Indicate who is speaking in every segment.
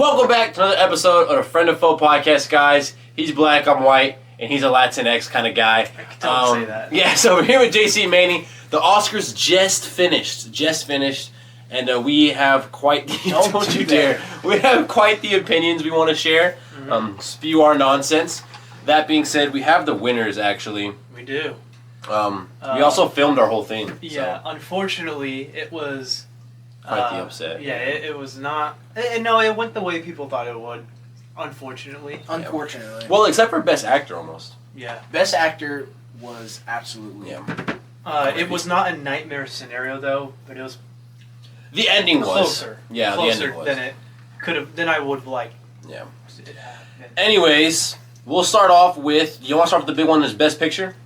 Speaker 1: Welcome back to another episode of the Friend of Foe podcast, guys. He's black, I'm white, and he's a Latinx kind of guy.
Speaker 2: I can totally say that.
Speaker 1: Yeah, so we're here with JC and Manny. The Oscars just finished, and we have quite the, don't you dare. We have quite the opinions we want to share. Spew our nonsense. That being said, we have the winners, actually.
Speaker 2: We do.
Speaker 1: We also filmed our whole thing.
Speaker 2: Yeah, unfortunately, it was...
Speaker 1: Quite the upset.
Speaker 2: Yeah, it was not... No, it went the way people thought it would, unfortunately.
Speaker 3: Unfortunately.
Speaker 1: Well, except for Best Actor, almost.
Speaker 2: Yeah.
Speaker 3: Best Actor was absolutely...
Speaker 1: Yeah.
Speaker 2: It was not a nightmare scenario, though, but it was
Speaker 1: The ending was.
Speaker 2: closer.
Speaker 1: Yeah,
Speaker 2: closer
Speaker 1: the ending was.
Speaker 2: than it could have... Than I would like.
Speaker 1: Yeah.
Speaker 2: It happened.
Speaker 1: Anyways, we'll start off with... You want to start with the big one, is Best Picture?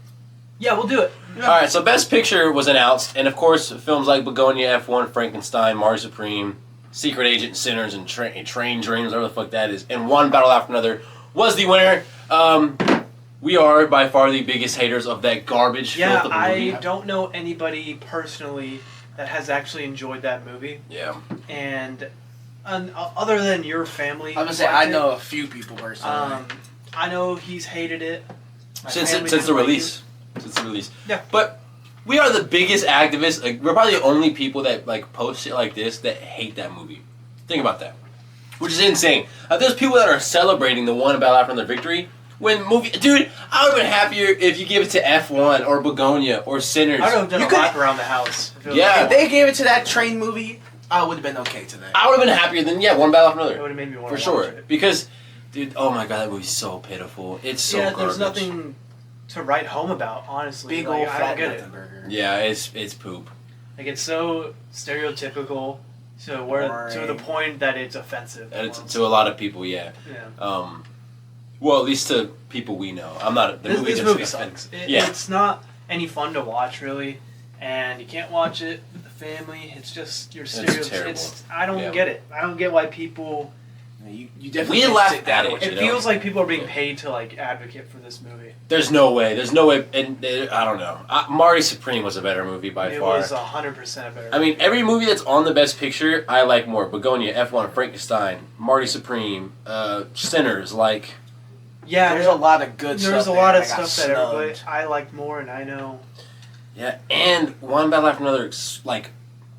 Speaker 2: Yeah, we'll do it.
Speaker 3: Yeah.
Speaker 1: Alright, so Best Picture was announced, and of course, films like Begonia, F1, Frankenstein, Marty Supreme, Secret Agent, Sinners, and Train Dreams, whatever the fuck that is, and One Battle After Another was the winner. We are by far the biggest haters of that garbage
Speaker 2: Yeah,
Speaker 1: filth of a movie.
Speaker 2: I don't know anybody personally that has actually enjoyed that movie.
Speaker 1: Yeah.
Speaker 2: And other than your family...
Speaker 3: I was gonna say, I know a few people personally.
Speaker 2: I know he's hated it. My
Speaker 1: Since
Speaker 2: family
Speaker 1: the
Speaker 2: didn't like
Speaker 1: release.
Speaker 2: it.
Speaker 1: Since the release.
Speaker 2: Yeah.
Speaker 1: But we are the biggest activists. Like, we're probably the only people that like post shit like this that hate that movie. Think about that. Which is insane. There's people that are celebrating the One Battle After Another victory. When movie... Dude, I would have been happier if you gave it to F1 or Begonia or Sinners.
Speaker 2: I would have done
Speaker 3: You
Speaker 2: a
Speaker 3: could-
Speaker 2: lap around the house.
Speaker 1: Yeah.
Speaker 3: If they gave it to that train movie, I would have been okay today.
Speaker 1: I would have been happier than, One Battle After
Speaker 2: It
Speaker 1: Another.
Speaker 2: would have made me want
Speaker 1: For
Speaker 2: to
Speaker 1: sure.
Speaker 2: watch it.
Speaker 1: Because, dude, oh my god, that movie's so pitiful. It's so
Speaker 2: Yeah,
Speaker 1: garbage.
Speaker 2: there's nothing to write home about, honestly.
Speaker 3: Big
Speaker 2: Like,
Speaker 3: old
Speaker 2: I
Speaker 3: fat
Speaker 2: don't get
Speaker 3: nothing
Speaker 2: it.
Speaker 3: burger.
Speaker 1: Yeah, it's poop.
Speaker 2: Like, it's so stereotypical to the point that it's offensive.
Speaker 1: And it's
Speaker 2: almost.
Speaker 1: to a lot of people, yeah.
Speaker 2: Yeah.
Speaker 1: Well, at least to people we know. I'm not... The
Speaker 2: This
Speaker 1: movie
Speaker 2: movie
Speaker 1: just
Speaker 2: sucks.
Speaker 1: Yeah.
Speaker 2: It's not any fun to watch, really. And you can't watch it with the family. It's just your stereotypes.
Speaker 1: terrible.
Speaker 2: I don't
Speaker 1: Yeah.
Speaker 2: get it. I don't get why people...
Speaker 3: You definitely
Speaker 1: We
Speaker 3: can't
Speaker 1: laughed
Speaker 3: sit down
Speaker 1: at
Speaker 3: and
Speaker 1: it,
Speaker 3: watch
Speaker 2: It
Speaker 1: you know?
Speaker 2: feels like people are being paid to, like, advocate for this movie.
Speaker 1: There's no way. And I don't know. Marty Supreme was a better movie by
Speaker 2: It
Speaker 1: far.
Speaker 2: was 100% a better
Speaker 1: I mean, every movie that's on the Best Picture, I like more. Begonia, F1, Frankenstein, Marty Supreme, Sinners, like...
Speaker 2: Yeah,
Speaker 3: There's a lot of good stuff.
Speaker 2: there's a lot of
Speaker 3: that got
Speaker 2: stuff that everybody
Speaker 3: snubbed.
Speaker 2: I liked more, and I know.
Speaker 1: Yeah, and One Battle After Another, like,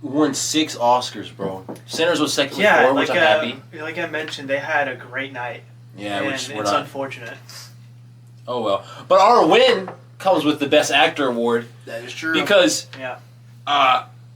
Speaker 1: won 6 Oscars, bro. Sinners was second with
Speaker 2: Yeah,
Speaker 1: 4,
Speaker 2: like
Speaker 1: which I'm happy.
Speaker 2: like I mentioned, they had a great night.
Speaker 1: Yeah,
Speaker 2: and
Speaker 1: which we're
Speaker 2: it's
Speaker 1: not...
Speaker 2: unfortunate.
Speaker 1: Oh, well. But our win comes with the Best Actor award,
Speaker 3: That is true.
Speaker 1: because...
Speaker 2: Yeah,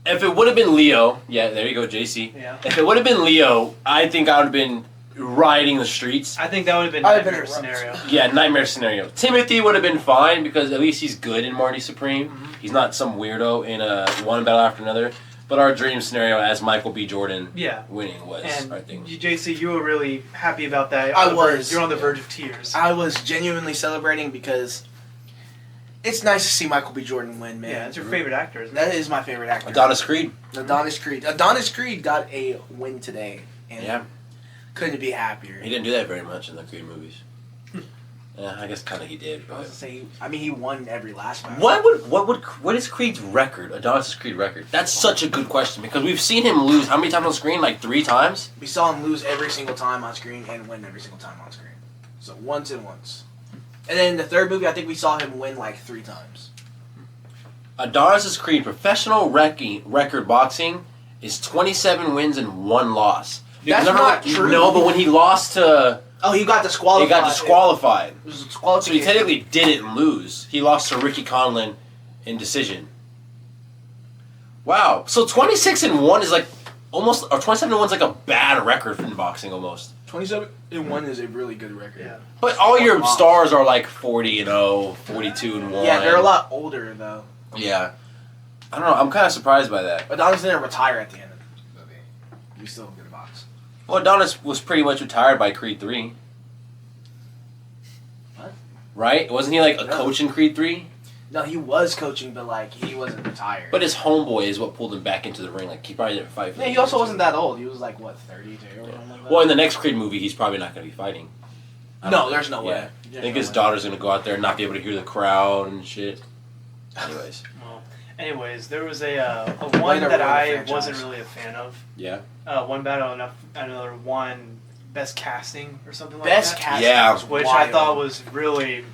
Speaker 1: if it would have been Leo... Yeah, there you go, JC.
Speaker 2: yeah.
Speaker 1: If it would have been Leo, I think I would have been rioting the streets.
Speaker 2: I think that would have been
Speaker 3: I'd
Speaker 2: a
Speaker 3: have been
Speaker 2: nightmare
Speaker 3: a
Speaker 2: scenario.
Speaker 1: Yeah, nightmare scenario. Timothy would have been fine because at least he's good in Marty Supreme.
Speaker 2: Mhm.
Speaker 1: He's not some weirdo in One Battle After Another. But our dream scenario as Michael B. Jordan
Speaker 2: Yeah.
Speaker 1: winning was,
Speaker 2: And
Speaker 1: I think.
Speaker 2: JC, you were really happy about that.
Speaker 3: I
Speaker 2: On the verge-
Speaker 3: was.
Speaker 2: You're on the verge of tears.
Speaker 3: I was genuinely celebrating because it's nice to see Michael B. Jordan win, man.
Speaker 2: Yeah, it's your favorite actor, isn't it?
Speaker 3: That is my favorite actor.
Speaker 1: Adonis Creed.
Speaker 3: Adonis Creed. Adonis Creed got a win today, and
Speaker 1: Yeah.
Speaker 3: couldn't be happier.
Speaker 1: He didn't do that very much in the Creed movies. Yeah, I guess kind of he did.
Speaker 3: I was
Speaker 1: But.
Speaker 3: gonna say, I mean, he won every last battle.
Speaker 1: What is Creed's record? Adonis' Creed record? That's such a good question because we've seen him lose how many times on screen? Like 3 times?
Speaker 3: We saw him lose every single time on screen and win every single time on screen. So once and once. And then the third movie, I think we saw him win like 3 times.
Speaker 1: Adonis' Creed professional record boxing is 27 wins and 1 loss.
Speaker 3: That's not true.
Speaker 1: No, but when he lost to...
Speaker 3: Oh, he got disqualified.
Speaker 1: He got disqualified.
Speaker 3: It was a
Speaker 1: So he
Speaker 3: disqualification.
Speaker 1: technically didn't lose. He lost to Ricky Conlon in decision. Wow. So 26 and 1 is like almost... Or 27 and 1 is like a bad record in boxing almost.
Speaker 3: 27 and 1 is a really good record.
Speaker 2: Yeah.
Speaker 1: But all your
Speaker 3: Wow.
Speaker 1: stars are like 40 and 0, 42 and 1.
Speaker 3: Yeah, they're a lot older though.
Speaker 1: Yeah. I don't know. I'm kind of surprised by that.
Speaker 3: Adonis didn't retire at the end of the movie. He was still good at box.
Speaker 1: Well, Adonis was pretty much retired by Creed 3.
Speaker 3: What?
Speaker 1: Right? Wasn't he like a
Speaker 3: No.
Speaker 1: coach in Creed 3?
Speaker 3: No, he was coaching, but like he wasn't retired.
Speaker 1: But his homeboy is what pulled him back into the ring. Like he probably didn't fight for
Speaker 3: yeah,
Speaker 1: the
Speaker 3: he also
Speaker 1: years.
Speaker 3: wasn't that old. He was like what, 32 or something like that.
Speaker 1: Well, in the next Creed movie, he's probably not going to be fighting. I don't
Speaker 3: No,
Speaker 1: think-
Speaker 3: there's no way.
Speaker 1: yeah.
Speaker 3: There's
Speaker 1: I think
Speaker 3: no
Speaker 1: his
Speaker 3: way.
Speaker 1: daughter's going to go out there and not be able to hear the crowd and shit. Anyways.
Speaker 2: Well, anyways, there was a
Speaker 3: Way
Speaker 2: one
Speaker 3: to
Speaker 2: that
Speaker 3: ruin the
Speaker 2: I
Speaker 3: franchise.
Speaker 2: wasn't really a fan of.
Speaker 1: Yeah.
Speaker 2: One battle, another one best casting or something like
Speaker 3: Best
Speaker 2: that.
Speaker 3: casting,
Speaker 1: Yeah.
Speaker 3: was
Speaker 2: Which
Speaker 3: wild.
Speaker 2: I thought was really,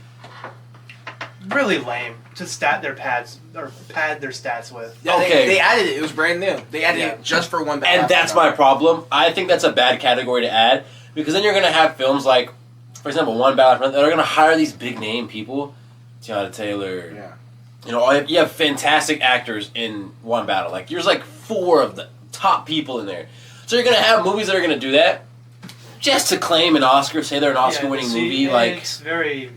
Speaker 2: really lame to stat their pads or pad their stats with.
Speaker 3: Yeah,
Speaker 1: Okay.
Speaker 3: they added it. It was brand new. They added
Speaker 2: Yeah.
Speaker 3: it just for one.
Speaker 1: And that's my problem. I think that's a bad category to add because then you're gonna have films like, for example, One Battle After Another. They're gonna hire these big name people, Tiana Taylor.
Speaker 3: Yeah.
Speaker 1: You know, you have fantastic actors in One Battle. Like there's like 4 of the top people in there. So you're gonna have movies that are gonna do that just to claim an Oscar, say they're an Oscar-winning
Speaker 2: see,
Speaker 1: movie.
Speaker 2: and
Speaker 1: Like,
Speaker 2: it's very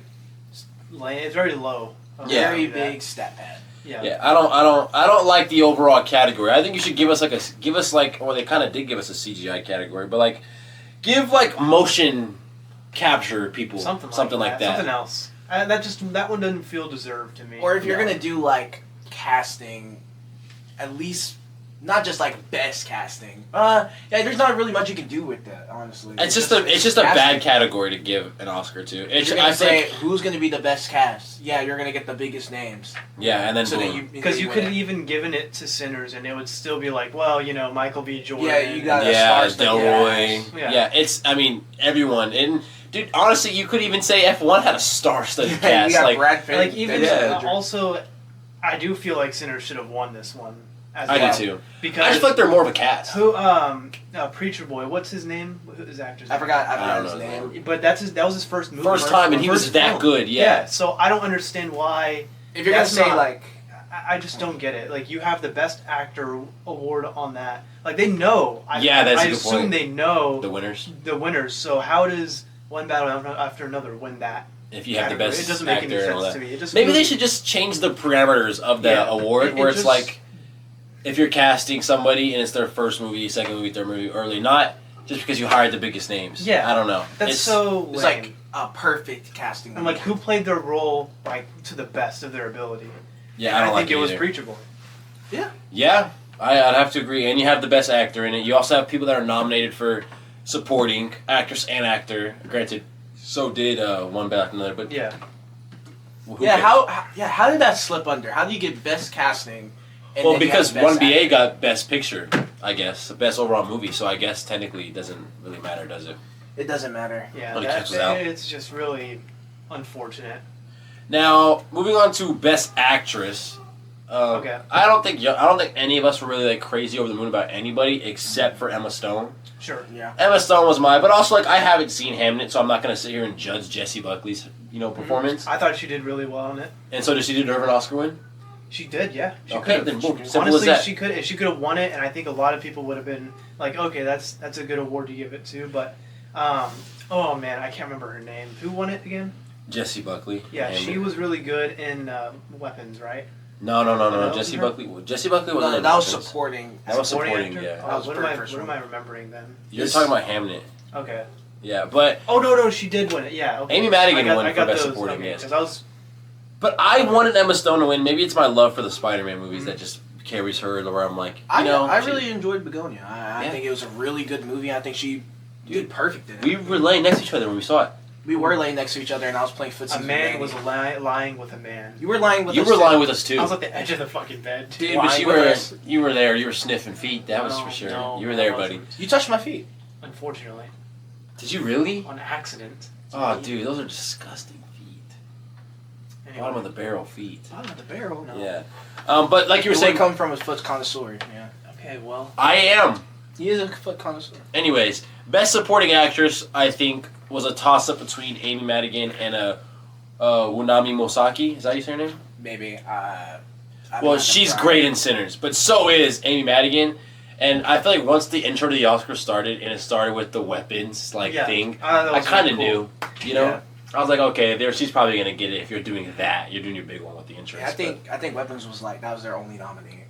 Speaker 2: lame. It's very low.
Speaker 1: Yeah.
Speaker 3: Very
Speaker 2: That.
Speaker 3: big stat pad.
Speaker 2: Yeah.
Speaker 1: yeah, I don't like the overall category. I think you should give us or they kind of did give us a CGI category, but like, give like motion capture people
Speaker 2: Something
Speaker 1: like that.
Speaker 2: Something else. That one doesn't feel deserved to me.
Speaker 3: Or if you're
Speaker 1: No.
Speaker 3: gonna do like casting, at least not just like best casting. Yeah, there's not really much you can do with that, honestly.
Speaker 1: It's just a
Speaker 3: casting.
Speaker 1: bad category to give an Oscar to. It's
Speaker 3: You're gonna
Speaker 1: I
Speaker 3: say
Speaker 1: think
Speaker 3: who's gonna be the best cast. Yeah, you're gonna get the biggest names.
Speaker 1: yeah, and then
Speaker 3: So that
Speaker 1: boom.
Speaker 3: you
Speaker 2: Because you
Speaker 3: win
Speaker 2: could
Speaker 3: it.
Speaker 2: have even given it to Sinners, and it would still be like, well, Michael B. Jordan.
Speaker 3: Yeah, you got
Speaker 1: yeah,
Speaker 3: star-studded
Speaker 1: Delroy.
Speaker 3: cast.
Speaker 2: Yeah.
Speaker 1: Yeah, it's I mean everyone and dude. Honestly, you could even say F1 had a star-studded
Speaker 3: You
Speaker 1: cast.
Speaker 3: got
Speaker 1: Like
Speaker 3: Brad Pitt.
Speaker 2: Like even
Speaker 1: Yeah.
Speaker 2: also, I do feel like Sinners should have won this one. As
Speaker 1: I
Speaker 2: well.
Speaker 1: do too.
Speaker 2: Because
Speaker 1: I just feel like they're more of a cast.
Speaker 2: who Preacher Boy, what's his name? His actor's
Speaker 3: I
Speaker 2: name?
Speaker 3: forgot
Speaker 1: I don't
Speaker 3: his
Speaker 1: know his
Speaker 3: name.
Speaker 2: But that was his first movie.
Speaker 1: First time, and he was
Speaker 2: first
Speaker 1: that
Speaker 2: film.
Speaker 1: good. Yeah.
Speaker 2: So I don't understand why.
Speaker 3: If you're gonna
Speaker 2: That's
Speaker 3: say
Speaker 2: not-
Speaker 3: like,
Speaker 2: I just don't get it. Like you have the best actor award on that. Like they know.
Speaker 1: Yeah, that's a
Speaker 2: I
Speaker 1: good
Speaker 2: assume
Speaker 1: point.
Speaker 2: they know
Speaker 1: The winners.
Speaker 2: the winners. So how does One Battle After Another win that?
Speaker 1: If you have the
Speaker 2: category?
Speaker 1: best
Speaker 2: It doesn't make
Speaker 1: actor
Speaker 2: any
Speaker 1: and all
Speaker 2: sense
Speaker 1: that.
Speaker 2: to me. It just
Speaker 1: Maybe they
Speaker 2: feels-
Speaker 1: should just change the parameters of the
Speaker 2: Yeah,
Speaker 1: award,
Speaker 2: it
Speaker 1: where it's
Speaker 2: just-
Speaker 1: like, if you're casting somebody and it's their first movie, second movie, third movie, early, not just because you hired the biggest names.
Speaker 2: Yeah.
Speaker 1: I don't know.
Speaker 2: That's
Speaker 1: It's-
Speaker 2: so lame.
Speaker 3: it's like a perfect casting.
Speaker 2: I'm like, who played their role like to the best of their ability?
Speaker 1: Yeah,
Speaker 2: And
Speaker 1: I don't
Speaker 2: think
Speaker 1: like
Speaker 2: it was
Speaker 1: either.
Speaker 2: Preacher Boy.
Speaker 1: Yeah, I'd have to agree. And you have the best actor in it. You also have people that are nominated for supporting actress and actor. Granted, so did One Battle After Another, but
Speaker 2: Yeah.
Speaker 1: who
Speaker 3: Yeah,
Speaker 1: cares?
Speaker 3: how did that slip under? How do you get best casting? And
Speaker 1: Well,
Speaker 3: then you
Speaker 1: because
Speaker 3: have best
Speaker 1: One BA
Speaker 3: actor?
Speaker 1: got Best Picture, I guess, the best overall movie. So I guess technically it doesn't really matter, does it?
Speaker 3: It doesn't matter.
Speaker 2: Yeah.
Speaker 1: When it catches out.
Speaker 2: It's just really unfortunate.
Speaker 1: Now, moving on to Best Actress.
Speaker 2: Okay.
Speaker 1: I don't think any of us were really like crazy over the moon about anybody except for Emma Stone.
Speaker 2: Sure.
Speaker 3: Yeah.
Speaker 1: Emma Stone was mine, but also like I haven't seen Hamnet, so I'm not gonna sit here and judge Jessie Buckley's performance.
Speaker 2: I thought she did really well on it.
Speaker 1: And so did she deserve an Oscar win?
Speaker 2: She did, yeah. She
Speaker 1: Okay,
Speaker 2: could've.
Speaker 1: then boom,
Speaker 2: She-
Speaker 1: simple as
Speaker 2: honestly,
Speaker 1: that.
Speaker 2: she could if she could have won it, and I think a lot of people would have been like, okay, that's a good award to give it to. But oh man, I can't remember her name. Who won it again?
Speaker 1: Jessie Buckley.
Speaker 2: Yeah,
Speaker 1: Hamnet.
Speaker 2: she was really good in Weapons, right?
Speaker 1: No.
Speaker 2: No,
Speaker 1: Jessie
Speaker 2: her?
Speaker 1: Buckley. Jessie Buckley wasn't
Speaker 3: No,
Speaker 1: in
Speaker 3: that was
Speaker 1: Weapons.
Speaker 3: supporting.
Speaker 1: That was supporting,
Speaker 2: actor?
Speaker 1: yeah.
Speaker 3: That
Speaker 2: Oh,
Speaker 3: was
Speaker 2: what
Speaker 3: the
Speaker 2: am I?
Speaker 3: first
Speaker 2: What am
Speaker 3: one.
Speaker 2: I remembering then?
Speaker 1: You're talking about Hamnet.
Speaker 2: Okay.
Speaker 1: Yeah, but
Speaker 2: Oh no, she did win it. Yeah. Okay.
Speaker 1: Amy Madigan won
Speaker 2: I
Speaker 1: for
Speaker 2: got
Speaker 1: Best
Speaker 2: those,
Speaker 1: Supporting,
Speaker 2: okay,
Speaker 1: yes.
Speaker 2: 'cause I was
Speaker 1: I wanted Emma Stone to win. Maybe it's my love for the Spider-Man movies that just carries her to where I'm like,
Speaker 3: I
Speaker 1: she-
Speaker 3: really enjoyed Begonia. I
Speaker 1: Yeah.
Speaker 3: think it was a really good movie. I think she did perfect in it.
Speaker 1: We were laying next to each other when we saw it.
Speaker 3: We were laying next to each other, and I was playing footsie.
Speaker 2: a man was lying with a man.
Speaker 3: You were lying with
Speaker 1: You
Speaker 3: us.
Speaker 1: were
Speaker 3: too.
Speaker 1: lying with us too.
Speaker 2: I was at the edge of the fucking bed.
Speaker 1: Dude, but
Speaker 3: lying
Speaker 1: you
Speaker 3: with
Speaker 1: were
Speaker 3: us.
Speaker 1: you were there. You were sniffing feet. That was
Speaker 2: No,
Speaker 1: for sure.
Speaker 2: no,
Speaker 1: you were
Speaker 2: I
Speaker 1: there,
Speaker 2: wasn't.
Speaker 1: buddy.
Speaker 3: You touched my feet.
Speaker 2: Unfortunately,
Speaker 1: Did you really?
Speaker 2: on accident.
Speaker 1: Oh, dude, those are disgusting feet.
Speaker 2: Anyway.
Speaker 1: Bottom of the barrel feet.
Speaker 3: Bottom of the barrel.
Speaker 2: No.
Speaker 1: Yeah. But like you were
Speaker 3: It
Speaker 1: saying,
Speaker 3: would come from a foot connoisseur. Yeah.
Speaker 2: Okay, well,
Speaker 1: I am.
Speaker 3: He is a foot connoisseur.
Speaker 1: Anyways, best supporting actress, I think, was a toss-up between Amy Madigan and Wunami Mosaki. Is that how you say her name?
Speaker 3: Maybe.
Speaker 1: Well, she's great in Sinners, but so is Amy Madigan. And I feel like once the intro to the Oscars started, and it started with the weapons
Speaker 2: yeah.
Speaker 1: thing,
Speaker 2: That
Speaker 1: I
Speaker 2: was
Speaker 1: kind
Speaker 2: really
Speaker 1: of
Speaker 2: cool.
Speaker 1: knew. You know,
Speaker 2: Yeah.
Speaker 1: I was like, okay, she's probably gonna get it if you're doing that. You're doing your big one with the intro.
Speaker 3: Yeah, I think Weapons was like that was their only nominee.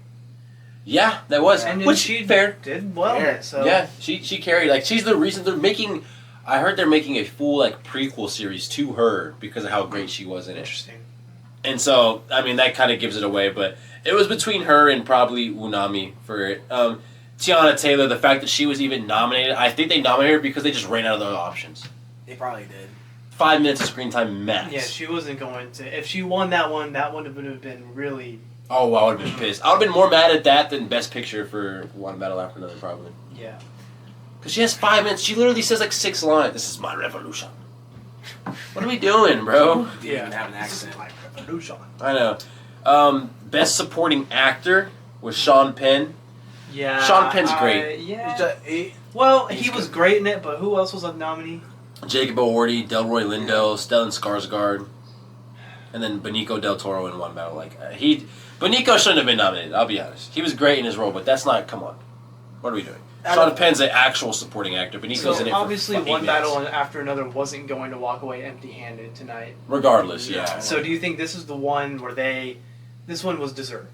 Speaker 1: Yeah, that was.
Speaker 2: And then
Speaker 1: Which
Speaker 2: she
Speaker 1: fair.
Speaker 2: did well. in
Speaker 3: Fair.
Speaker 2: it, So
Speaker 1: Yeah, she carried. Like she's the reason they're making. I heard they're making a full like prequel series to her because of how great she was in it.
Speaker 2: interesting.
Speaker 1: And so, I mean, that kind of gives it away. But it was between her and probably Unami for it. Tiana Taylor, the fact that she was even nominated, I think they nominated her because they just ran out of other options.
Speaker 3: They probably did.
Speaker 1: 5 minutes of screen time max.
Speaker 2: Yeah, she wasn't going to. If she won that one would have been really.
Speaker 1: Oh, I would have been pissed. I would have been more mad at that than Best Picture for One Battle After Another, probably.
Speaker 2: Yeah.
Speaker 1: Because she has 5 minutes. She literally says like 6 lines. This is my revolution. What are we doing, bro?
Speaker 3: Didn't even have an accent.
Speaker 1: I know. Best supporting actor was Sean Penn.
Speaker 2: Yeah.
Speaker 1: Sean Penn's great.
Speaker 2: Yeah. Well, he was great in it, but who else was a nominee?
Speaker 1: Jacob Elordi, Delroy Lindo, Stellan Skarsgård, and then Benicio del Toro in one battle. Benicio shouldn't have been nominated. I'll be honest. He was great in his role, but that's not. Come on, what are we doing? Sean Penn's an actual supporting actor. Benicio's in it.
Speaker 2: Obviously,
Speaker 1: for
Speaker 2: one
Speaker 1: 8
Speaker 2: battle
Speaker 1: minutes.
Speaker 2: after another wasn't going to walk away empty-handed tonight.
Speaker 1: Regardless, yeah.
Speaker 2: So, do you think this is the one where this one was deserved?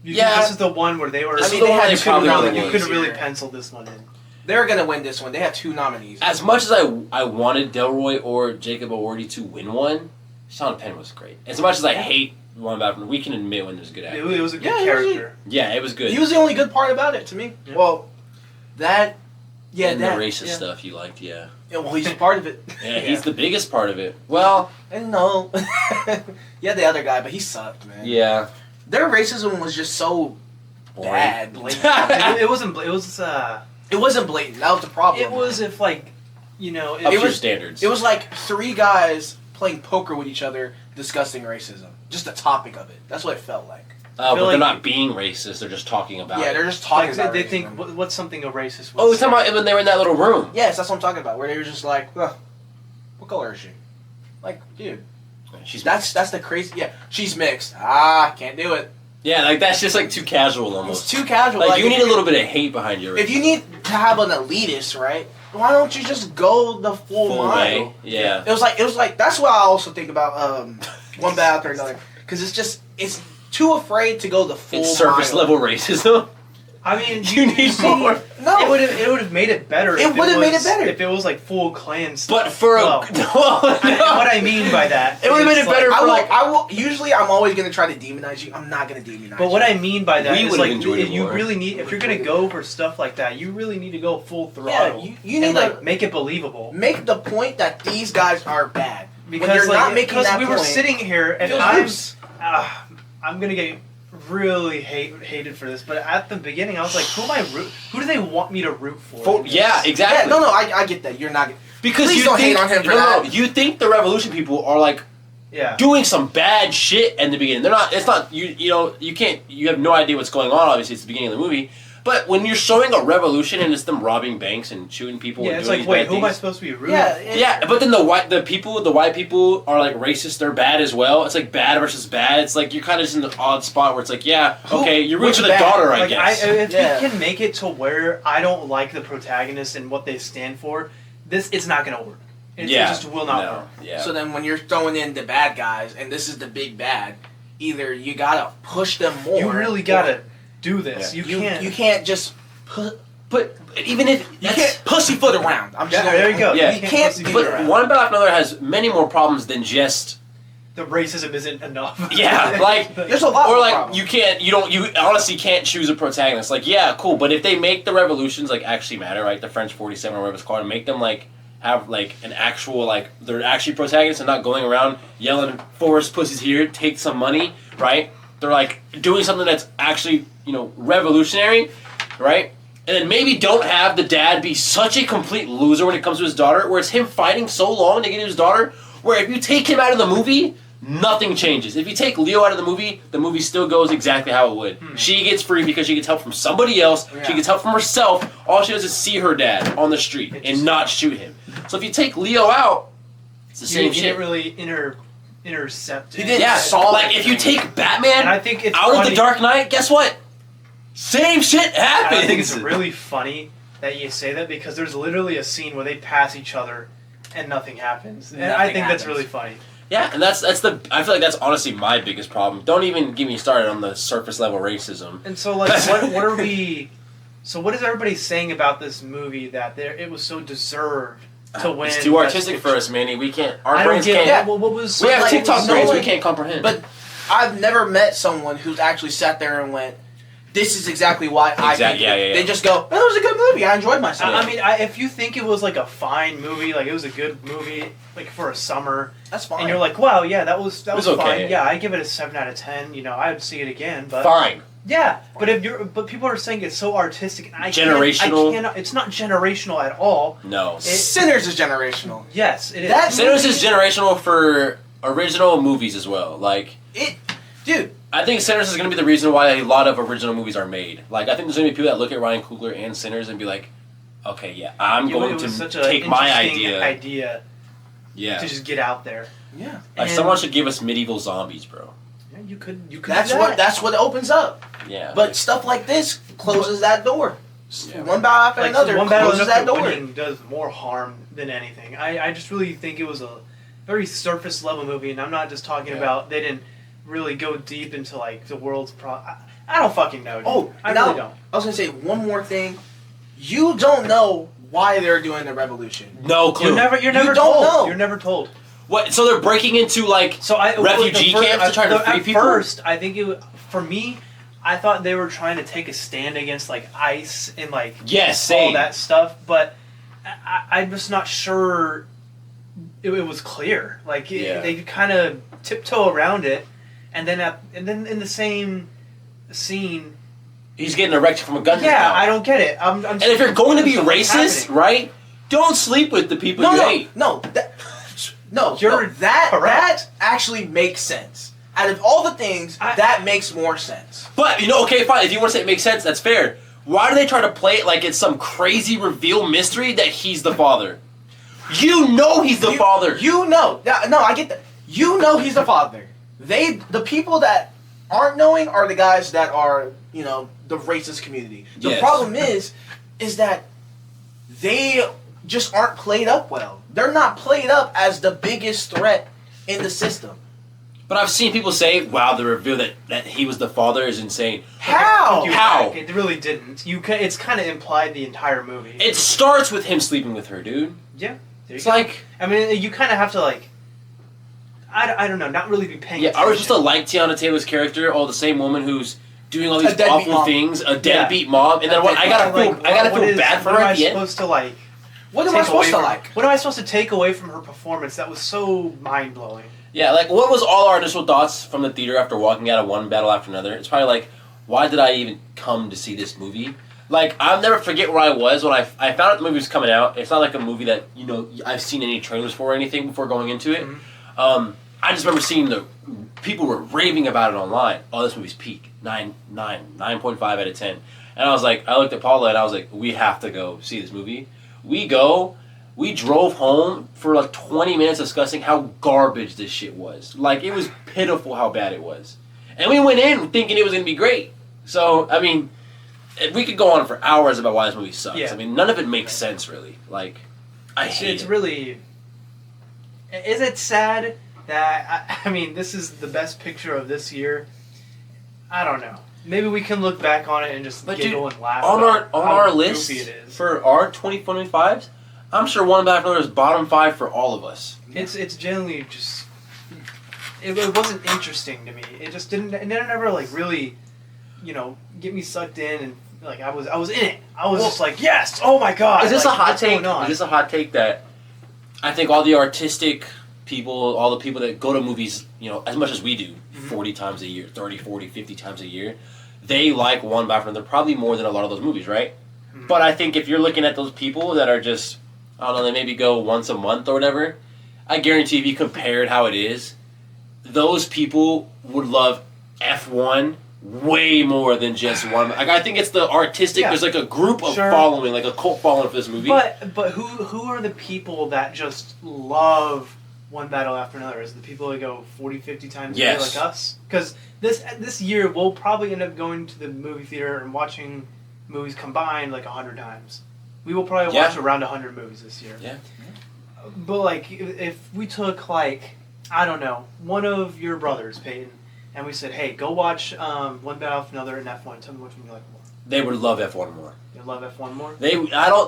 Speaker 2: You
Speaker 1: Yeah.
Speaker 2: think this is the one where they were.
Speaker 1: This is the one they probably
Speaker 2: you
Speaker 1: would've
Speaker 2: could have
Speaker 1: won.
Speaker 2: really penciled this one in.
Speaker 3: They're gonna win this one. They have 2 nominees.
Speaker 1: As much as I wanted Delroy or Jacob Elordi to win one, Sean Penn was great. As much as I hate one battle, we can admit when there's good acting.
Speaker 2: It was a good
Speaker 3: Yeah,
Speaker 2: character.
Speaker 1: Yeah, it was good.
Speaker 3: He was the only good part about it to me.
Speaker 2: Yeah.
Speaker 3: Well, that. Yeah,
Speaker 1: and
Speaker 3: that.
Speaker 1: the racist
Speaker 3: yeah.
Speaker 1: stuff you liked, yeah.
Speaker 3: Yeah, well, he's a part of it.
Speaker 1: Yeah, he's the biggest part of it. Well,
Speaker 3: And no. Yeah, the other guy, but he sucked, man.
Speaker 1: yeah.
Speaker 3: Their racism was just so
Speaker 1: Boring.
Speaker 3: bad. Blatant.
Speaker 2: It wasn't. It was.
Speaker 3: It wasn't blatant. That was the problem.
Speaker 2: It was if like, you know.
Speaker 1: Up to your
Speaker 3: was-
Speaker 1: standards.
Speaker 3: It was like 3 guys playing poker with each other discussing racism. Just the topic of it. That's what it felt like.
Speaker 1: But
Speaker 2: feel
Speaker 1: they're
Speaker 2: like-
Speaker 1: not being racist. They're just talking about
Speaker 3: Yeah,
Speaker 1: it.
Speaker 3: they're just talking
Speaker 2: Like,
Speaker 3: about
Speaker 2: they
Speaker 3: racism.
Speaker 2: think what's something a racist. Would
Speaker 1: Oh, we're
Speaker 2: say.
Speaker 1: talking about when they were in that little room.
Speaker 3: Yes, that's what I'm talking about. Where they were just like, "Huh, what color is she?" Like, dude,
Speaker 1: She's
Speaker 3: that's the crazy. Yeah, she's mixed. Ah, can't do it.
Speaker 1: yeah, like that's just like too casual
Speaker 3: It's
Speaker 1: almost.
Speaker 3: too casual.
Speaker 1: Like you
Speaker 3: if
Speaker 1: need a little bit of hate behind your.
Speaker 3: If you need to have an elitist, right? Why don't you just go the full mile?
Speaker 1: way. Yeah.
Speaker 3: It was like that's what I also think about one battle after another because it's too afraid to go the full
Speaker 1: It's surface
Speaker 3: mile.
Speaker 1: level racism.
Speaker 2: I mean,
Speaker 1: You need
Speaker 2: see,
Speaker 1: more.
Speaker 3: No,
Speaker 2: It would have made it better.
Speaker 3: It would have made it better.
Speaker 2: if it was like full clan
Speaker 1: But
Speaker 2: stuff.
Speaker 1: for
Speaker 2: Well, what I mean by that,
Speaker 1: It would've made
Speaker 2: is,
Speaker 1: it better
Speaker 2: like-
Speaker 1: for
Speaker 3: I will. Usually, I'm always gonna try to demonize you. I'm not gonna demonize.
Speaker 2: But what I mean by that
Speaker 1: We
Speaker 2: is
Speaker 1: would've
Speaker 2: like
Speaker 1: enjoyed it
Speaker 2: you
Speaker 1: more.
Speaker 2: really need if you're gonna go for stuff like that, you really need to go full
Speaker 3: yeah,
Speaker 2: throttle.
Speaker 3: you need
Speaker 2: and
Speaker 3: to
Speaker 2: like make it believable.
Speaker 3: make the point that these guys are bad.
Speaker 2: Because
Speaker 3: when you're
Speaker 2: like,
Speaker 3: not making
Speaker 2: because
Speaker 3: that
Speaker 2: we were
Speaker 3: point,
Speaker 2: sitting here and
Speaker 3: feels
Speaker 2: I'm
Speaker 3: loose.
Speaker 2: I'm gonna get really hated for this, but at the beginning I was like, who do they want me to root for? in this?
Speaker 1: yeah, exactly.
Speaker 3: Yeah, no, I get that. You're not.
Speaker 1: Because
Speaker 3: Please
Speaker 1: you
Speaker 3: don't
Speaker 1: think,
Speaker 3: hate on him for
Speaker 1: no,
Speaker 3: that.
Speaker 1: No, you think the revolution people are like
Speaker 2: Yeah.
Speaker 1: doing some bad shit in the beginning. They're not. It's not. You know. You can't. You have no idea what's going on. Obviously, it's the beginning of the movie. But when you're showing a revolution and it's them robbing banks and shooting people,
Speaker 2: Yeah,
Speaker 1: and
Speaker 2: it's
Speaker 1: doing
Speaker 2: like,
Speaker 1: these
Speaker 2: wait,
Speaker 1: bad
Speaker 2: who am I
Speaker 1: things-
Speaker 2: supposed to be rooting
Speaker 3: Yeah,
Speaker 2: for?
Speaker 1: Yeah, but then the white people are like racist. They're bad as well. It's like bad versus bad. It's like you're kind of just in an odd spot where it's like, yeah, okay, you're rooting
Speaker 3: which
Speaker 1: for the
Speaker 3: bad?
Speaker 1: daughter, I
Speaker 2: Like,
Speaker 1: guess.
Speaker 2: if
Speaker 3: Yeah.
Speaker 2: you can make it to where I don't like the protagonist and what they stand for, it's not gonna work. It just will not
Speaker 1: no,
Speaker 2: work.
Speaker 1: Yeah.
Speaker 3: So then, when you're throwing in the bad guys, and this is the big bad, either you gotta push them more.
Speaker 2: You really gotta do this.
Speaker 1: Yeah.
Speaker 2: You can't.
Speaker 3: can't just.
Speaker 1: but even if
Speaker 3: You can't pussyfoot around. I'm just.
Speaker 2: Yeah, there you go.
Speaker 1: Yeah.
Speaker 3: You can't
Speaker 2: pussy
Speaker 3: do
Speaker 2: foot
Speaker 3: it.
Speaker 2: around.
Speaker 1: one battle after another has many more problems than just
Speaker 2: The racism isn't enough.
Speaker 1: Yeah, like-
Speaker 3: There's a lot.
Speaker 1: or
Speaker 3: more
Speaker 1: like
Speaker 3: problems.
Speaker 1: you honestly can't choose a protagonist. Like, yeah, cool, but if they make the revolutions like actually matter, right? The French 47 or whatever it's called, and make them like have like an actual like they're actually protagonists and not going around yelling "forest pussies here, take some money," right? They're like doing something that's actually revolutionary, right? And then maybe don't have the dad be such a complete loser when it comes to his daughter, where it's him fighting so long to get his daughter, where if you take him out of the movie, nothing changes. If you take Leo out of the movie still goes exactly how it would. She gets free because she gets help from somebody else.
Speaker 3: Yeah.
Speaker 1: She gets help from herself. All she does is see her dad on the street
Speaker 2: It
Speaker 1: and
Speaker 2: just-
Speaker 1: not shoot him. So if you take Leo out, it's the
Speaker 2: You
Speaker 1: same
Speaker 2: didn't
Speaker 1: shit.
Speaker 2: really intercept it.
Speaker 3: He didn't
Speaker 1: Yeah,
Speaker 3: solve
Speaker 1: like if you
Speaker 3: everything.
Speaker 1: take Batman
Speaker 2: And I think it's
Speaker 1: out of
Speaker 2: funny.
Speaker 1: the Dark Knight, guess what? Same shit happens.
Speaker 2: I think it's really funny that you say that because there's literally a scene where they pass each other and nothing happens. And I
Speaker 3: Nothing
Speaker 2: think that's
Speaker 3: happens.
Speaker 2: really funny.
Speaker 1: Yeah, and that's the. I feel like that's honestly my biggest problem. Don't even get me started on the surface level racism.
Speaker 2: And so, like, what are we? So, what is everybody saying about this movie that it was so deserved to win?
Speaker 1: It's too
Speaker 2: Best
Speaker 1: artistic
Speaker 2: Picture?
Speaker 1: for us, Manny. We can't. Our
Speaker 2: I don't
Speaker 1: brains
Speaker 2: get
Speaker 1: can't.
Speaker 2: it. What was?
Speaker 1: We have
Speaker 3: like,
Speaker 1: TikTok
Speaker 3: no
Speaker 1: brains. We
Speaker 3: one-
Speaker 1: can't comprehend.
Speaker 3: But I've never met someone who's actually sat there and went, "This is exactly why I think."
Speaker 1: Yeah,
Speaker 3: it."
Speaker 1: yeah, yeah.
Speaker 3: They just go, "That was a good movie. I enjoyed myself."
Speaker 2: I mean, if you think it was like a fine movie, like it was a good movie, like for a summer,
Speaker 3: That's fine.
Speaker 2: and you're like, wow, yeah, that was
Speaker 1: was
Speaker 2: fine.
Speaker 1: okay.
Speaker 2: Yeah, I give it a 7 out of 10. I would see it again, but
Speaker 1: Fine.
Speaker 2: Yeah, but people are saying it's so artistic. And
Speaker 1: Generational?
Speaker 2: I cannot. It's not generational at all.
Speaker 1: No.
Speaker 3: Sinners is generational.
Speaker 2: Yes, it is.
Speaker 3: That
Speaker 1: Sinners
Speaker 3: movie-
Speaker 1: is generational for original movies as well. Like,
Speaker 3: Dude.
Speaker 1: I think Sinners is going to be the reason why a lot of original movies are made. Like, I think there's going to be people that look at Ryan Coogler and Sinners and be like, okay, yeah, I'm going
Speaker 2: it was
Speaker 1: to
Speaker 2: such a
Speaker 1: take my
Speaker 2: interesting
Speaker 1: idea. Yeah.
Speaker 2: to just get out there.
Speaker 3: Yeah.
Speaker 1: Like,
Speaker 2: And-
Speaker 1: someone should give us medieval zombies, bro.
Speaker 2: Yeah, you could.
Speaker 3: That's what opens up.
Speaker 1: Yeah.
Speaker 3: But stuff like this closes that door.
Speaker 1: Yeah.
Speaker 3: One battle after
Speaker 2: like
Speaker 3: another
Speaker 2: one battle
Speaker 3: closes that door.
Speaker 2: winning does more harm than anything. I just really think it was a very surface level movie, and I'm not just talking
Speaker 1: Yeah.
Speaker 2: about they didn't really go deep into like the world's I don't fucking know. Dude.
Speaker 3: Oh,
Speaker 2: I
Speaker 3: now,
Speaker 2: really don't.
Speaker 3: I was gonna say one more thing. You don't know why they're doing the revolution.
Speaker 1: No clue.
Speaker 2: You're never
Speaker 3: don't
Speaker 2: told.
Speaker 3: know.
Speaker 2: You're never told.
Speaker 1: What? So they're breaking into, like,
Speaker 2: So
Speaker 1: refugee camps to try to free
Speaker 2: at
Speaker 1: people?
Speaker 2: first, I think for me, I thought they were trying to take a stand against like ICE and like
Speaker 1: yes,
Speaker 2: all
Speaker 1: same.
Speaker 2: that stuff, but I'm just not sure it was clear. Like
Speaker 1: Yeah.
Speaker 2: they kind of tiptoe around it, and then in the same scene,
Speaker 1: He's getting erected from a gun.
Speaker 2: yeah, I don't get it. I'm
Speaker 1: And if you're going to be
Speaker 2: what's
Speaker 1: racist,
Speaker 2: happening.
Speaker 1: right? Don't sleep with the people you hate.
Speaker 2: You're
Speaker 3: that
Speaker 2: correct.
Speaker 3: actually makes sense. Out of all the things, that makes more sense.
Speaker 1: But, okay, fine. If you want to say it makes sense, that's fair. Why do they try to play it like it's some crazy reveal mystery that he's the father? You know he's the father.
Speaker 3: You know. No, I get that. You know he's the father. The people that aren't knowing are the guys that are, the racist community. The
Speaker 1: Yes.
Speaker 3: problem is that they just aren't played up well. They're not played up as the biggest threat in the system.
Speaker 1: But I've seen people say, wow, the reveal that he was the father is insane.
Speaker 3: How?
Speaker 1: How?
Speaker 2: It really didn't. It's kind of implied the entire movie.
Speaker 1: It starts with him sleeping with her, dude.
Speaker 2: Yeah. There
Speaker 1: It's
Speaker 2: you go.
Speaker 1: like,
Speaker 2: I mean, you kind of have to like. I don't know, not really be paying
Speaker 1: yeah,
Speaker 2: attention.
Speaker 1: are we supposed to like Tiana Taylor's character, or the same woman who's doing all
Speaker 3: A
Speaker 1: these
Speaker 3: deadbeat
Speaker 1: awful
Speaker 3: mom.
Speaker 1: things, a deadbeat mom, and then what? I gotta feel bad for her at the end.
Speaker 2: Supposed to like?
Speaker 3: What am I supposed to like?
Speaker 2: What am I supposed to take away from her performance? That was so mind blowing.
Speaker 1: Yeah, like, what was all our initial thoughts from the theater after walking out of one battle after another? It's probably like, why did I even come to see this movie? Like, I'll never forget where I was when I found out the movie was coming out. It's not like a movie that, I've seen any trailers for or anything before going into it.
Speaker 2: Mm-hmm.
Speaker 1: I just remember seeing people were raving about it online. Oh, this movie's peak. 9.5 out of 10. And I was like, I looked at Paula and I was like, we have to go see this movie. We drove home for like 20 minutes discussing how garbage this shit was. Like, it was pitiful how bad it was. And we went in thinking it was going to be great. So, I mean, we could go on for hours about why this movie sucks.
Speaker 2: Yeah.
Speaker 1: I mean, none of it makes sense, really. Like, I hate
Speaker 2: It's
Speaker 1: it.
Speaker 2: really. Is it sad that I mean this is the best picture of this year? I don't know. Maybe we can look back on it and just
Speaker 1: But
Speaker 2: giggle
Speaker 1: dude,
Speaker 2: and laugh.
Speaker 1: on
Speaker 2: about how
Speaker 1: our
Speaker 2: goofy
Speaker 1: list
Speaker 2: it is.
Speaker 1: for our 2025s, I'm sure One Back Another is bottom 5 for all of us.
Speaker 2: It's generally just. It wasn't interesting to me. It just didn't. It never like really, get me sucked in and like I was in it. I was just like, yes, oh my god.
Speaker 1: Is this
Speaker 2: like,
Speaker 1: a hot
Speaker 2: what's
Speaker 1: take?
Speaker 2: going on?
Speaker 1: Is this a hot take that I think all the artistic people, all the people that go to movies, as much as we do, 40 times a year, 30, 40, 50 times a year, they like One Back Another probably more than a lot of those movies, right?
Speaker 2: Mhm.
Speaker 1: But I think if you're looking at those people that are just, I don't know, they maybe go once a month or whatever, I guarantee if you compared how it is, those people would love F1 way more than just one. Like, I think it's the artistic.
Speaker 2: Yeah.
Speaker 1: There's like a group of
Speaker 2: Sure.
Speaker 1: following, like a cult following for this movie.
Speaker 2: But who are the people that just love One Battle After Another? Is it the people that go 40, 50 times a year
Speaker 1: Yes.
Speaker 2: like us? Because this year we'll probably end up going to the movie theater and watching movies combined like 100 times. We will probably
Speaker 1: Yeah.
Speaker 2: watch around 100 movies this year.
Speaker 1: Yeah.
Speaker 2: But like if we took like I don't know one of your brothers, Peyton, and we said, hey, go watch One Battle After Another and F1. Tell me which one you like more.
Speaker 1: They would love F1 more.
Speaker 2: You love F1 more?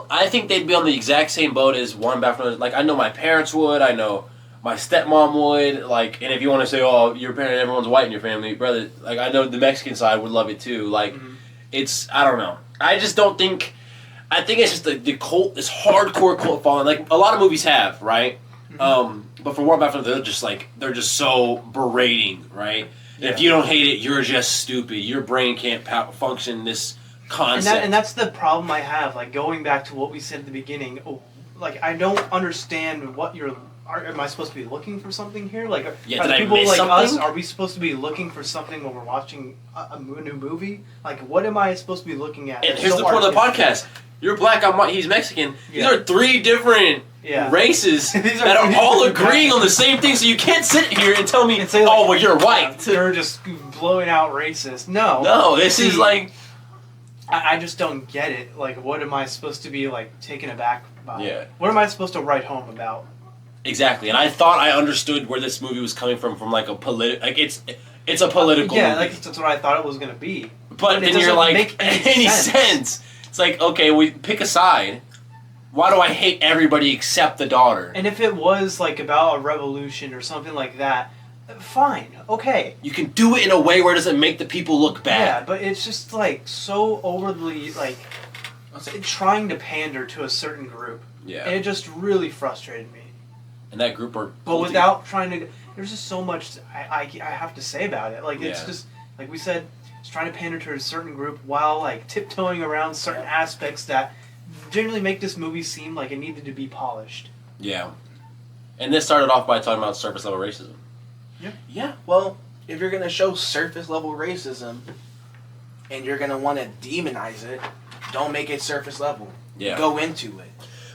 Speaker 1: I think they'd be on the exact same boat as One Back From Another. Like, I know my parents would. I know my stepmom would. Like, and if you want to say, oh, your parent, everyone's white in your family, brother. Like, I know the Mexican side would love it too. Like, I don't know. I just don't think. I think it's just the cult, this hardcore cult following. Like a lot of movies have, right? But for One Back From Another, they're just so berating, right? And if you don't hate it, you're just stupid. Your brain can't function this concept.
Speaker 2: And that's the problem I have. Like, going back to what we said at the beginning, like, I don't understand what you're... Am I supposed to be looking for something here? Like,
Speaker 1: Yeah,
Speaker 2: are
Speaker 1: did I
Speaker 2: people
Speaker 1: miss
Speaker 2: like
Speaker 1: something?
Speaker 2: us, are we supposed to be looking for something when we're watching a new movie? Like, what am I supposed to be looking at?
Speaker 1: And
Speaker 2: that's
Speaker 1: here's
Speaker 2: so
Speaker 1: the point of the
Speaker 2: artistic?
Speaker 1: podcast. You're black, I'm white, he's Mexican.
Speaker 2: Yeah.
Speaker 1: These are 3 different races
Speaker 2: These are
Speaker 1: that are
Speaker 2: 3
Speaker 1: all
Speaker 2: different
Speaker 1: agreeing
Speaker 2: guys.
Speaker 1: on the same thing, so you can't sit here and tell me,
Speaker 2: And say, like,
Speaker 1: oh, well, you're white.
Speaker 2: You're just blowing out racist. No.
Speaker 1: No, this is
Speaker 2: See,
Speaker 1: like...
Speaker 2: I just don't get it. Like, what am I supposed to be, like, taken aback by?
Speaker 1: Yeah.
Speaker 2: What am I supposed to write home about?
Speaker 1: Exactly, and I thought I understood where this movie was coming from like a like it's a political
Speaker 2: Yeah,
Speaker 1: movie.
Speaker 2: like, that's what I thought it was going to be.
Speaker 1: But
Speaker 2: it
Speaker 1: then you're
Speaker 2: doesn't
Speaker 1: like,
Speaker 2: make
Speaker 1: any sense. It's like, okay, we pick a side. Why do I hate everybody except the daughter?
Speaker 2: And if it was, like, about a revolution or something like that, fine, okay.
Speaker 1: You can do it in a way where it doesn't make the people look
Speaker 2: Yeah,
Speaker 1: bad.
Speaker 2: but it's just, like, so overly, like, trying to pander to a certain group.
Speaker 1: Yeah.
Speaker 2: And it just really frustrated me.
Speaker 1: And that group are...
Speaker 2: But without trying to... There's just so much I have to say about it. Like, it's
Speaker 1: Yeah.
Speaker 2: just... Like we said, it's trying to pander to a certain group while, like, tiptoeing around certain aspects that generally make this movie seem like it needed to be polished.
Speaker 1: Yeah. And this started off by talking about surface level racism.
Speaker 3: Yeah, well, if you're going to show surface level racism and you're going to want to demonize it, don't make it surface level.
Speaker 1: Yeah.
Speaker 3: Go into it.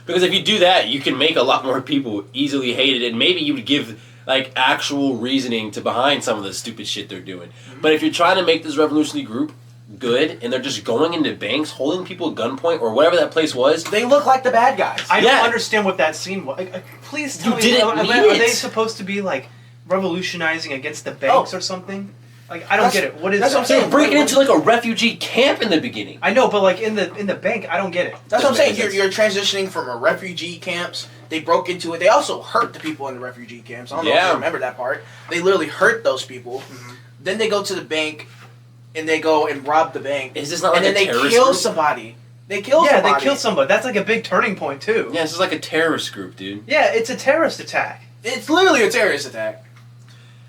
Speaker 1: Because if you do that, you can make a lot more people easily hate it, and maybe you would give like actual reasoning to behind some of the stupid shit they're doing.
Speaker 3: Mm-hmm.
Speaker 1: But if you're trying to make this revolutionary group good, and they're just going into banks, holding people at gunpoint, or whatever that place was,
Speaker 3: They look like the bad guys.
Speaker 2: I
Speaker 1: Yeah.
Speaker 2: don't understand what that scene was. Please tell
Speaker 1: You
Speaker 2: me,
Speaker 1: didn't
Speaker 2: are
Speaker 1: need
Speaker 2: they
Speaker 1: it.
Speaker 2: supposed to be, like, revolutionizing against the banks or something? Like, I don't get it. What is
Speaker 3: that's
Speaker 2: that?
Speaker 3: what I'm saying.
Speaker 1: they're breaking into like a refugee camp in the beginning.
Speaker 2: I know, but, like, in the bank, I don't get it.
Speaker 3: That's what I'm saying.
Speaker 1: Doesn't make
Speaker 3: You're transitioning from a refugee camps. They broke into it. They also hurt the people in the refugee camps. I don't know if
Speaker 1: Yeah.
Speaker 3: you remember that part. They literally hurt those people. Then they go to the bank, and they go and rob the bank.
Speaker 1: Is this not like
Speaker 3: and then
Speaker 1: a
Speaker 3: they
Speaker 1: terrorist
Speaker 3: kill
Speaker 1: group?
Speaker 3: somebody. They kill
Speaker 2: Yeah,
Speaker 3: somebody.
Speaker 2: they kill somebody. That's, like, a big turning point, too.
Speaker 1: Yeah, this is like a terrorist group, dude.
Speaker 2: Yeah, it's a terrorist attack.
Speaker 3: It's literally a terrorist attack.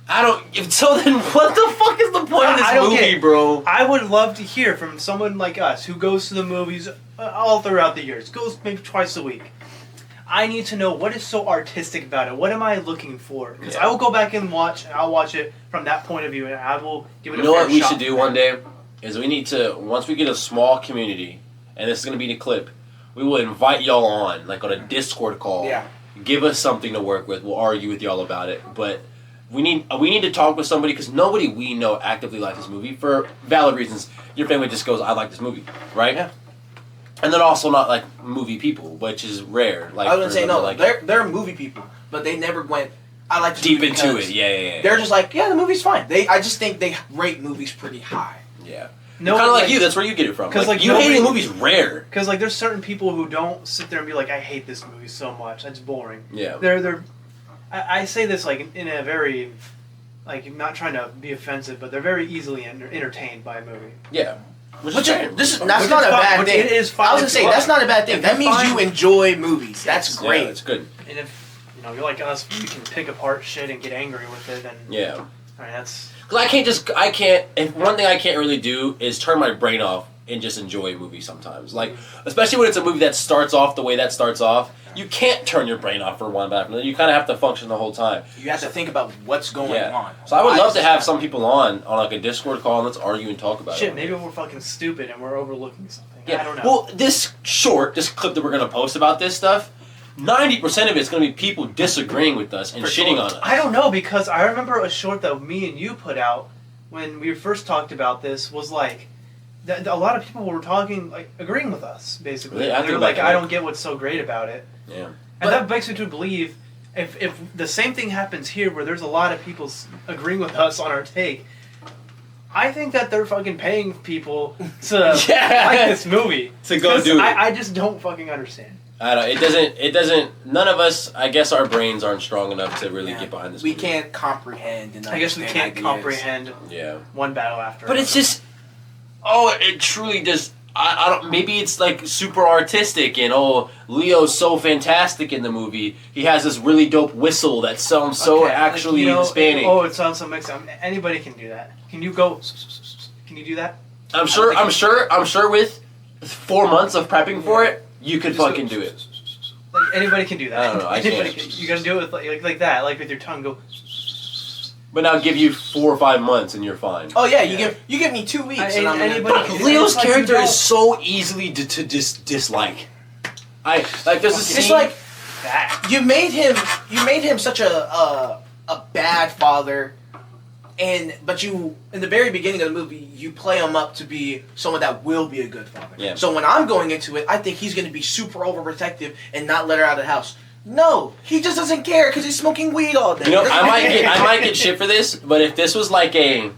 Speaker 1: I don't. So then, what the fuck is the point of this
Speaker 2: I don't
Speaker 1: movie,
Speaker 2: get it.
Speaker 1: bro?
Speaker 2: I would love to hear from someone like us who goes to the movies all throughout the years, goes maybe twice a week. I need to know what is so artistic about it. What am I looking for? Because
Speaker 1: Yeah.
Speaker 2: I will go back and watch, and I'll watch it from that point of view, and I will give it
Speaker 1: You
Speaker 2: a
Speaker 1: know
Speaker 2: fair
Speaker 1: what we
Speaker 2: shot.
Speaker 1: should do one day is we need to, once we get a small community, and this is gonna be the clip, we will invite y'all on, like on a Discord call.
Speaker 3: Yeah.
Speaker 1: Give us something to work with. We'll argue with y'all about it, but we need to talk with somebody because nobody we know actively likes this movie for valid reasons. Your family just goes, "I like this movie," right?
Speaker 3: Yeah.
Speaker 1: And they're also not like movie people, which is rare. Like
Speaker 3: I wouldn't
Speaker 1: for
Speaker 3: say
Speaker 1: them
Speaker 3: no.
Speaker 1: to like
Speaker 3: They're movie people, but they never went. I like this
Speaker 1: deep
Speaker 3: movie
Speaker 1: into
Speaker 3: because
Speaker 1: it. Yeah.
Speaker 3: They're just like, yeah, the movie's fine. I just think they rate movies pretty high.
Speaker 1: Yeah.
Speaker 2: No,
Speaker 1: Kind of like you. That's where you get it from.
Speaker 2: 'cause,
Speaker 1: Like,
Speaker 2: like,
Speaker 1: you
Speaker 2: nobody-
Speaker 1: hating movies rare.
Speaker 2: Because, like, there's certain people who don't sit there and be like, I hate this movie so much. That's boring.
Speaker 1: Yeah.
Speaker 2: I say this, like, in a very, like, not trying to be offensive, but they're very easily entertained by a movie.
Speaker 1: Yeah. Which
Speaker 3: Which
Speaker 1: is fair.
Speaker 3: that's
Speaker 2: Which
Speaker 3: not
Speaker 2: is
Speaker 3: a
Speaker 2: fine,
Speaker 3: bad
Speaker 2: which
Speaker 3: thing.
Speaker 2: it is fine
Speaker 3: I was gonna
Speaker 2: if
Speaker 3: say
Speaker 2: you
Speaker 3: that's
Speaker 2: like.
Speaker 3: not a bad thing.
Speaker 2: If
Speaker 3: That
Speaker 2: you
Speaker 3: means
Speaker 2: find-
Speaker 3: you enjoy movies. That's
Speaker 1: Yeah,
Speaker 3: great.
Speaker 1: it's good.
Speaker 2: And if, you're like us, you can pick apart shit and get angry with it, then,
Speaker 1: Yeah.
Speaker 2: I mean, that's...
Speaker 1: Because and one thing I can't really do is turn my brain off and just enjoy a movie sometimes. Like, especially when it's a movie that starts off the way that starts off, you can't turn your brain off for one back. You kind of have to function the whole time.
Speaker 3: You have to think about what's going on.
Speaker 1: So I would
Speaker 3: Why
Speaker 1: love
Speaker 3: is
Speaker 1: to
Speaker 3: this
Speaker 1: have
Speaker 3: happening?
Speaker 1: some people on like a Discord call and let's argue and talk about it.
Speaker 2: Shit, maybe we're fucking stupid and we're overlooking something.
Speaker 1: Yeah.
Speaker 2: I don't know.
Speaker 1: Well, this clip that we're going to post about this stuff, 90% of it's going to be people disagreeing with us and
Speaker 3: For
Speaker 1: shitting
Speaker 3: sure.
Speaker 1: on us.
Speaker 2: I don't know, because I remember a short that me and you put out when we first talked about this was like, a lot of people were talking, like, agreeing with us, basically.
Speaker 1: Yeah, I
Speaker 2: They're
Speaker 1: think
Speaker 2: like,
Speaker 1: about
Speaker 2: I
Speaker 1: that.
Speaker 2: don't get what's so great about it.
Speaker 1: Yeah.
Speaker 2: And that makes me to believe if the same thing happens here where there's a lot of people agreeing with us on our take, I think that they're fucking paying people to
Speaker 1: Yeah.
Speaker 2: like this movie.
Speaker 1: To go
Speaker 2: 'Cause
Speaker 1: do it.
Speaker 2: I just don't fucking understand.
Speaker 1: I don't. It doesn't. None of us. I guess our brains aren't strong enough to really
Speaker 3: Yeah.
Speaker 1: get behind this.
Speaker 3: We
Speaker 1: movie.
Speaker 3: can't comprehend. And
Speaker 2: I guess we
Speaker 3: understand
Speaker 2: can't
Speaker 3: ideas.
Speaker 2: comprehend
Speaker 1: Yeah.
Speaker 2: one battle after
Speaker 1: But it's
Speaker 2: another.
Speaker 1: just. Oh, it truly just I don't. Maybe it's like super artistic and Leo's so fantastic in the movie. He has this really dope whistle that sounds so
Speaker 2: Okay,
Speaker 1: actually
Speaker 2: like,
Speaker 1: Hispanic.
Speaker 2: it sounds so mixed. Anybody can do that. Can you go? Can you do that?
Speaker 1: I'm sure. With 4 months of prepping for it, you could fucking do it.
Speaker 2: Like anybody can do that.
Speaker 1: I don't know, I
Speaker 2: Anybody
Speaker 1: can't.
Speaker 2: You gotta do it with like that, like with your tongue. Go.
Speaker 1: But now give you 4 or 5 months and you're fine.
Speaker 3: Oh yeah, you give me 2 weeks and I'm
Speaker 2: anybody
Speaker 3: gonna,
Speaker 2: can-
Speaker 1: Leo's
Speaker 2: it's like
Speaker 1: character
Speaker 2: you don't-
Speaker 1: is so easily to dislike. I like. There's a scene.
Speaker 3: it's like
Speaker 2: That.
Speaker 3: you made him such a bad father, but you in the very beginning of the movie you play him up to be someone that will be a good father.
Speaker 1: Yeah.
Speaker 3: So when I'm going into it, I think he's going to be super overprotective and not let her out of the house. No, he just doesn't care because he's smoking weed all day.
Speaker 1: You know, I might get shit for this, but if this was like a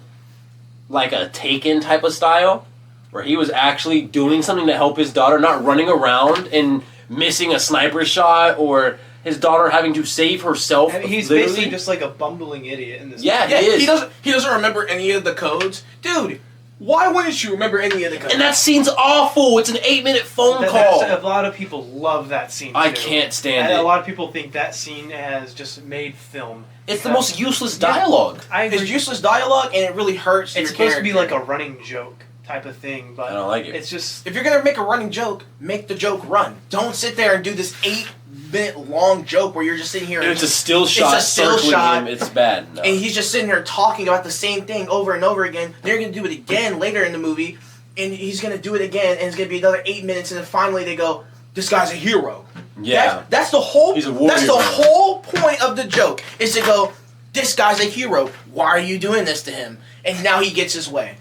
Speaker 1: Taken type of style, where he was actually doing something to help his daughter, not running around and missing a sniper shot, or his daughter having to save herself.
Speaker 2: I mean, he's
Speaker 1: literally.
Speaker 2: basically just like a bumbling idiot in this.
Speaker 1: Yeah,
Speaker 2: movie.
Speaker 3: Yeah,
Speaker 1: he is.
Speaker 3: he doesn't remember any of the codes, dude. Why wouldn't you remember any of the codes?
Speaker 1: And that scene's awful. It's an 8-minute phone call.
Speaker 2: A lot of people love that scene.
Speaker 1: I
Speaker 2: too.
Speaker 1: can't stand
Speaker 2: And
Speaker 1: it.
Speaker 2: a lot of people think that scene has just made film.
Speaker 1: It's the most useless dialogue.
Speaker 2: I agree.
Speaker 3: It's useless dialogue and it really hurts.
Speaker 2: It's
Speaker 3: your
Speaker 2: supposed to be
Speaker 3: character.
Speaker 2: like a running joke type of thing, but
Speaker 1: I don't like it.
Speaker 2: it's just
Speaker 3: If you're gonna make a running joke, make the joke run. Don't sit there and do this 8-minute long joke where you're just sitting here.
Speaker 1: And it's a still shot.
Speaker 3: a still
Speaker 1: circling
Speaker 3: shot.
Speaker 1: Him. It's bad. No.
Speaker 3: And he's just sitting there talking about the same thing over and over again. They're gonna do it again later in the movie, and he's gonna do it again, and it's gonna be another 8 minutes, and then finally they go, "This guy's a hero."
Speaker 1: Yeah.
Speaker 3: That's the whole.
Speaker 1: He's a warrior
Speaker 3: That's the
Speaker 1: now.
Speaker 3: whole point of the joke is to go, "This guy's a hero. Why are you doing this to him?" And now he gets his way.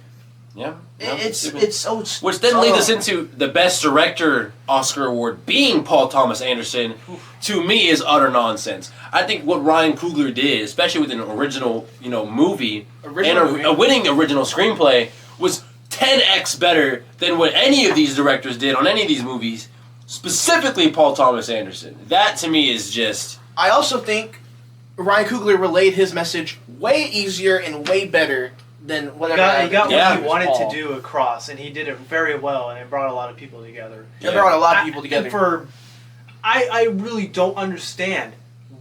Speaker 1: Yeah.
Speaker 3: It's so.
Speaker 1: Which then leads us into the Best Director Oscar award being Paul Thomas Anderson. To me, is utter nonsense. I think what Ryan Coogler did, especially with an original, movie and a winning original screenplay, was 10x better than what any of these directors did on any of these movies. Specifically, Paul Thomas Anderson. That to me is just.
Speaker 3: I also think Ryan Coogler relayed his message way easier and way better than whatever.
Speaker 2: he got
Speaker 1: Yeah.
Speaker 2: what he wanted
Speaker 3: Paul.
Speaker 2: to do across, and he did it very well, and it brought a lot of people together.
Speaker 3: It brought a lot of people
Speaker 2: And
Speaker 3: together.
Speaker 2: I really don't understand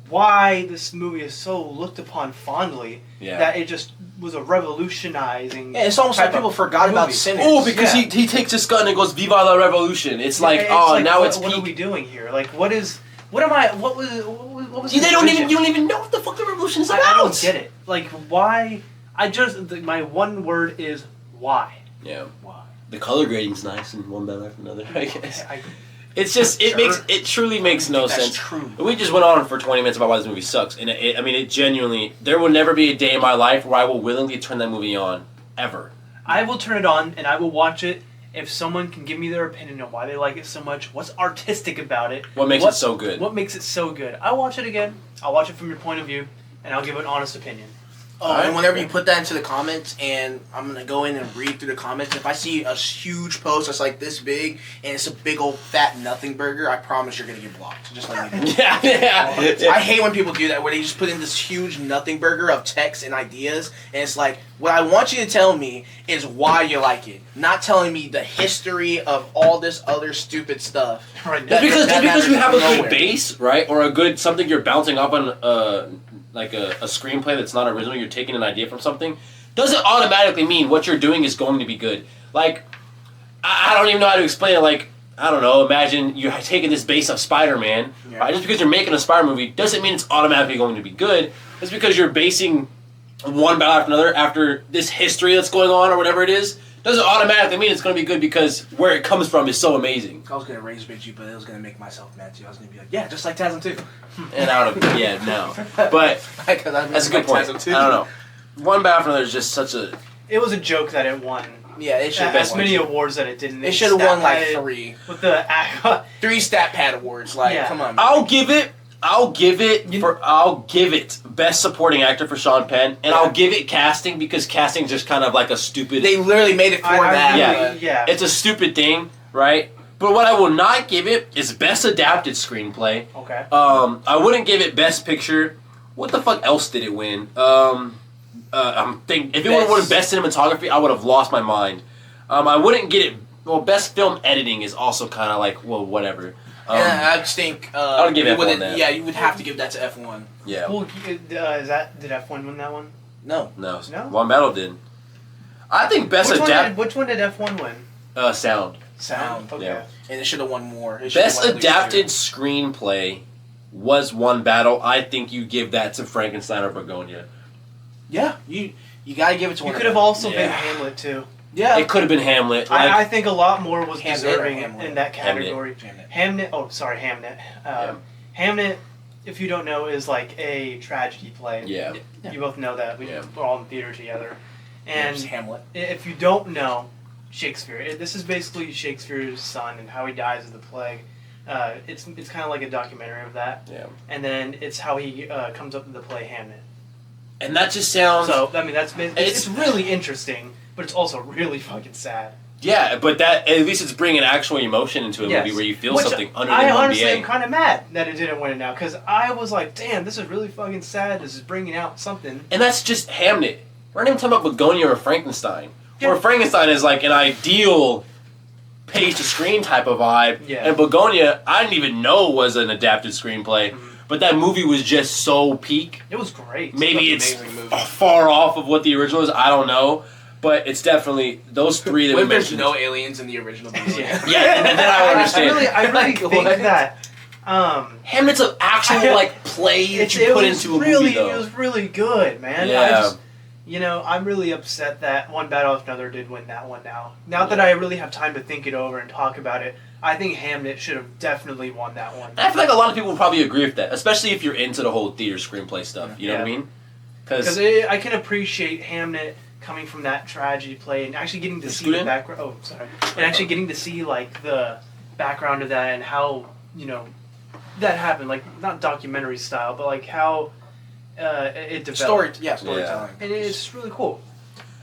Speaker 2: why this movie is so looked upon fondly
Speaker 1: Yeah.
Speaker 2: that it just was a revolutionizing.
Speaker 3: Yeah, it's almost like
Speaker 2: type
Speaker 3: people
Speaker 2: of
Speaker 3: forgot about
Speaker 2: movie.
Speaker 3: Sinners.
Speaker 1: Oh, because
Speaker 2: Yeah.
Speaker 1: he takes his gun and goes "Viva la Revolution." It's like,
Speaker 2: It's
Speaker 1: oh,
Speaker 2: like,
Speaker 1: now
Speaker 2: what,
Speaker 1: it's
Speaker 2: what are
Speaker 1: peak.
Speaker 2: we doing here? Like, what was
Speaker 1: You
Speaker 2: his
Speaker 1: don't
Speaker 2: vision?
Speaker 1: even know what the fuck the revolution is about.
Speaker 2: I don't get it. Like, why? My one word is why.
Speaker 1: Yeah.
Speaker 2: Why?
Speaker 1: The color grading's nice and one better than another, I guess.
Speaker 2: I,
Speaker 1: It's just it
Speaker 2: Sure.
Speaker 1: truly makes no
Speaker 3: That's
Speaker 1: sense.
Speaker 3: true.
Speaker 1: We just went on for 20 minutes about why this movie sucks, and it genuinely, there will never be a day in my life where I will willingly turn that movie on, ever.
Speaker 2: I will turn it on and I will watch it if someone can give me their opinion on why they like it so much, what's artistic about it.
Speaker 1: What makes it so good?
Speaker 2: What makes it so good. I'll watch it again. I'll watch it from your point of view, and I'll give an honest opinion.
Speaker 3: Oh,
Speaker 1: Alright.
Speaker 3: and whenever you put that into the comments, and I'm gonna go in and read through the comments. If I see a huge post that's like this big, and it's a big old fat nothing burger, I promise you're gonna get blocked. Just let me know.
Speaker 1: Yeah.
Speaker 3: I hate when people do that, where they just put in this huge nothing burger of text and ideas, and it's like, what I want you to tell me is why you like it, not telling me the history of all this other stupid stuff.
Speaker 2: Right
Speaker 1: Just
Speaker 2: now.
Speaker 1: because
Speaker 3: matters
Speaker 1: you have a good
Speaker 3: nowhere.
Speaker 1: base, right, or a good something you're bouncing up on, like a screenplay that's not original, you're taking an idea from something, doesn't automatically mean what you're doing is going to be good. Like, I don't even know how to explain it. Like, I don't know. Imagine you're taking this base of Spider-Man,
Speaker 3: Yeah.
Speaker 1: right? Just because you're making a Spider movie doesn't mean it's automatically going to be good. It's because you're basing one battle after another after this history that's going on or whatever it is. Doesn't automatically mean it's going to be good because where it comes from is so amazing.
Speaker 3: I was gonna rage bait you, but it was gonna make myself mad too. I was gonna be like, yeah, just like Tasm too.
Speaker 1: And out of no, but that's a good point. I don't know. One battle after another is just such a.
Speaker 2: It was a joke that it won.
Speaker 3: Yeah, it should
Speaker 2: As
Speaker 3: have
Speaker 2: many awards that it didn't.
Speaker 3: It should have won like
Speaker 2: Stat-padded
Speaker 3: 3.
Speaker 2: With the
Speaker 3: 3 stat pad awards. Like,
Speaker 2: Yeah.
Speaker 3: come on. Man.
Speaker 1: I'll give it best supporting actor for Sean Penn, and I'll give it casting because casting's just kind of like a stupid.
Speaker 3: They literally made it for that.
Speaker 1: Yeah.
Speaker 2: yeah.
Speaker 1: It's a stupid thing, right? But what I will not give it is best adapted screenplay.
Speaker 2: Okay.
Speaker 1: I wouldn't give it best picture. What the fuck else did it win? I'm thinking if it would have won best cinematography, I would have lost my mind. I wouldn't get it Well, best film editing is also kind of like, well, whatever.
Speaker 3: Yeah, I just think
Speaker 1: I would give
Speaker 3: you
Speaker 1: F1
Speaker 3: wouldn't-
Speaker 1: that.
Speaker 3: Yeah, you would have to give that to F1.
Speaker 1: Yeah.
Speaker 2: Well, did F1 win that one?
Speaker 3: No.
Speaker 1: No.
Speaker 2: No?
Speaker 1: One Battle did. I think best
Speaker 2: Which one did F1 win?
Speaker 1: sound.
Speaker 3: Sound.
Speaker 2: Okay.
Speaker 1: Yeah.
Speaker 3: And it should have won more. It should've
Speaker 1: Best
Speaker 3: won at least
Speaker 1: adapted
Speaker 3: two.
Speaker 1: screenplay was One Battle. I think you give that to Frankenstein or Begonia.
Speaker 3: Yeah, you gotta give it to
Speaker 2: You
Speaker 3: one.
Speaker 2: could
Speaker 3: of
Speaker 2: have
Speaker 3: them.
Speaker 2: also
Speaker 1: Yeah.
Speaker 2: been Hamlet too.
Speaker 3: Yeah.
Speaker 1: It could have been Hamlet.
Speaker 2: I think a lot more was
Speaker 3: Hamnet or
Speaker 2: deserving
Speaker 3: Hamlet?
Speaker 2: in that
Speaker 1: Hamnet.
Speaker 2: category.
Speaker 3: Hamnet.
Speaker 2: Hamnet. Oh, sorry, Hamnet. Hamnet, if you don't know, is like a tragedy play.
Speaker 1: Yeah.
Speaker 3: Yeah.
Speaker 2: You both know that.
Speaker 1: Yeah.
Speaker 2: We're all in theater together.
Speaker 3: There's
Speaker 2: And
Speaker 3: Hamlet.
Speaker 2: if you don't know Shakespeare, this is basically Shakespeare's son and how he dies of the plague. It's kind of like a documentary of that.
Speaker 1: Yeah.
Speaker 2: And then it's how he comes up with the play Hamnet.
Speaker 1: And that just sounds.
Speaker 2: So, I mean, it's
Speaker 1: It's-
Speaker 2: really interesting, but it's also really fucking sad.
Speaker 1: Yeah, but that at least it's bringing actual emotion into a
Speaker 2: Yes.
Speaker 1: movie where you feel
Speaker 2: Which
Speaker 1: something under
Speaker 2: I
Speaker 1: the
Speaker 2: honestly am
Speaker 1: NBA.
Speaker 2: kind of mad that it didn't win it now, because I was like, damn, this is really fucking sad. This is bringing out something.
Speaker 1: And that's just Hamnet. We're not even talking about Begonia or Frankenstein.
Speaker 2: Yeah.
Speaker 1: Where Frankenstein is like an ideal page to screen type of vibe.
Speaker 2: Yeah.
Speaker 1: And Begonia, I didn't even know was an adapted screenplay.
Speaker 2: Mhm.
Speaker 1: But that movie was just so peak.
Speaker 2: It was great.
Speaker 1: Maybe
Speaker 3: an
Speaker 1: it's
Speaker 3: amazing movie.
Speaker 1: far off of what the original is. I don't know. But it's definitely those three that
Speaker 3: What
Speaker 1: we
Speaker 3: if there's
Speaker 1: mentioned.
Speaker 3: no aliens in the original movie?
Speaker 2: Yeah.
Speaker 1: Yeah, and then I would understand.
Speaker 2: I really
Speaker 3: Like,
Speaker 2: think
Speaker 3: what?
Speaker 2: that.
Speaker 1: Hamlet's an actual like play that you put into a movie though.
Speaker 2: It was really good, man.
Speaker 1: Yeah.
Speaker 2: I just, I'm really upset that One Battle After Another did win that one now. Now that I really have time to think it over and talk about it, I think Hamnet should have definitely won that one.
Speaker 1: I feel like a lot of people would probably agree with that, especially if you're into the whole theater screenplay stuff. You know what I mean?
Speaker 2: Because I can appreciate Hamnet coming from that tragedy play and actually getting to see the background. Oh, sorry. And actually getting to see like the background of that and how that happened, like not documentary style, but like how it developed.
Speaker 3: Storytelling.
Speaker 2: And it's really cool.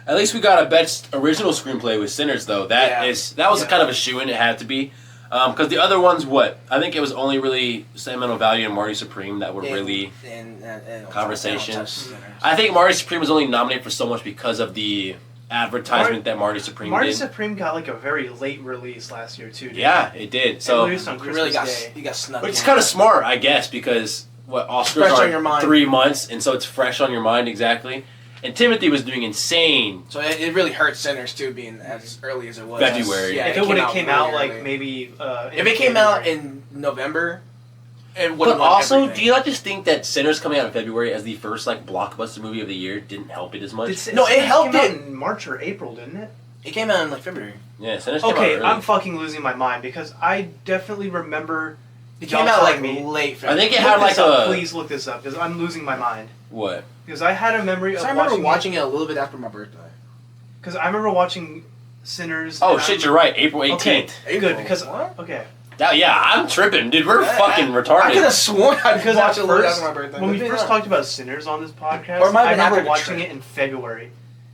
Speaker 1: At least we got a best original screenplay with Sinners, though. That was
Speaker 2: Yeah.
Speaker 1: kind of a shoo-in. It had to be, because the other ones, I think it was only really Sentimental Value and Marty Supreme that were really conversation. I think Marty Supreme was only nominated for so much because of the advertisement that Marty Supreme
Speaker 2: Marty
Speaker 1: did.
Speaker 2: Supreme got like a very late release last year too. Didn't
Speaker 1: Yeah, it did.
Speaker 2: it?
Speaker 1: So,
Speaker 2: Released on
Speaker 3: You
Speaker 2: Christmas
Speaker 3: really
Speaker 2: Day.
Speaker 3: got snuck.
Speaker 1: which is
Speaker 3: in.
Speaker 1: kind of smart, I guess, because Oscars
Speaker 3: Fresh on
Speaker 1: are
Speaker 3: your mind.
Speaker 1: 3 months, and so it's fresh on your mind exactly. And Timothy was doing insane.
Speaker 3: So it really hurt Sinners too, being as early as it was.
Speaker 1: February.
Speaker 3: Yeah,
Speaker 2: If it would have came out
Speaker 3: really
Speaker 2: like
Speaker 3: early.
Speaker 2: maybe.
Speaker 3: If it came out in November, it would
Speaker 1: But
Speaker 3: have.
Speaker 1: also, do you not just think that Sinners coming out in February as the first blockbuster movie of the year didn't help it as much?
Speaker 3: No, it helped
Speaker 2: came out
Speaker 3: it.
Speaker 2: in March or April, didn't it?
Speaker 3: It came out in February.
Speaker 1: Yeah, Sinners came out
Speaker 2: Okay,
Speaker 1: early.
Speaker 2: I'm fucking losing my mind because I definitely remember.
Speaker 3: It
Speaker 2: y'all
Speaker 3: came out
Speaker 2: telling me.
Speaker 3: late
Speaker 1: I
Speaker 3: February.
Speaker 1: think it
Speaker 2: Look
Speaker 1: had
Speaker 2: this
Speaker 1: like
Speaker 2: up,
Speaker 1: a
Speaker 2: please look this up because I'm losing my mind.
Speaker 1: what?
Speaker 2: Because I had a memory of
Speaker 3: I remember
Speaker 2: watching
Speaker 3: watching it a little bit after my birthday.
Speaker 2: Because I remember watching Sinners.
Speaker 1: Oh
Speaker 2: and
Speaker 1: shit,
Speaker 2: I'm-
Speaker 1: you're right. April 18th.
Speaker 2: Okay, good because
Speaker 3: What?
Speaker 2: okay.
Speaker 1: Yeah, I'm tripping, dude. We're fucking
Speaker 3: I could
Speaker 1: retarded.
Speaker 3: have sworn I
Speaker 2: Because
Speaker 3: watched
Speaker 2: at
Speaker 3: it a little
Speaker 2: first,
Speaker 3: after my birthday.
Speaker 2: when we
Speaker 3: Maybe
Speaker 2: first
Speaker 3: not.
Speaker 2: talked about Sinners on this podcast,
Speaker 3: Or it might
Speaker 2: I
Speaker 3: have been after
Speaker 2: remember
Speaker 3: the
Speaker 2: watching
Speaker 3: trip.
Speaker 2: it in February,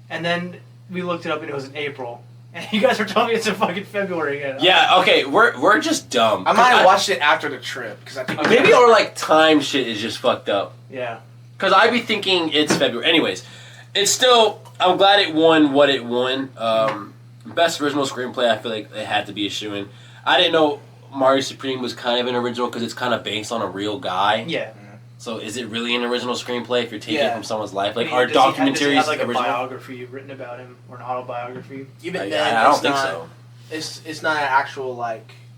Speaker 2: and then we looked it up and it was in April, and you guys were telling me it's in fucking February again.
Speaker 1: Yeah, okay, we're just dumb.
Speaker 3: I might have watched it after the trip because I think
Speaker 1: Maybe our time shit is just fucked up.
Speaker 2: Yeah.
Speaker 1: Cause I'd be thinking it's February. Anyways, it's still. I'm glad it won what it won. Best original screenplay. I feel like it had to be a shoo-in. I didn't know Marty Supreme was kind of an original because it's kind of based on a real guy.
Speaker 2: Yeah.
Speaker 1: So is it really an original screenplay if you're taking it from someone's life? Like,
Speaker 2: I mean,
Speaker 1: are
Speaker 2: does he
Speaker 1: documentaries
Speaker 2: have like a
Speaker 1: original?
Speaker 2: biography written about him or an autobiography?
Speaker 3: even
Speaker 1: I
Speaker 3: then,
Speaker 1: don't
Speaker 3: it's
Speaker 1: think
Speaker 3: not,
Speaker 1: so.
Speaker 3: It's not an actual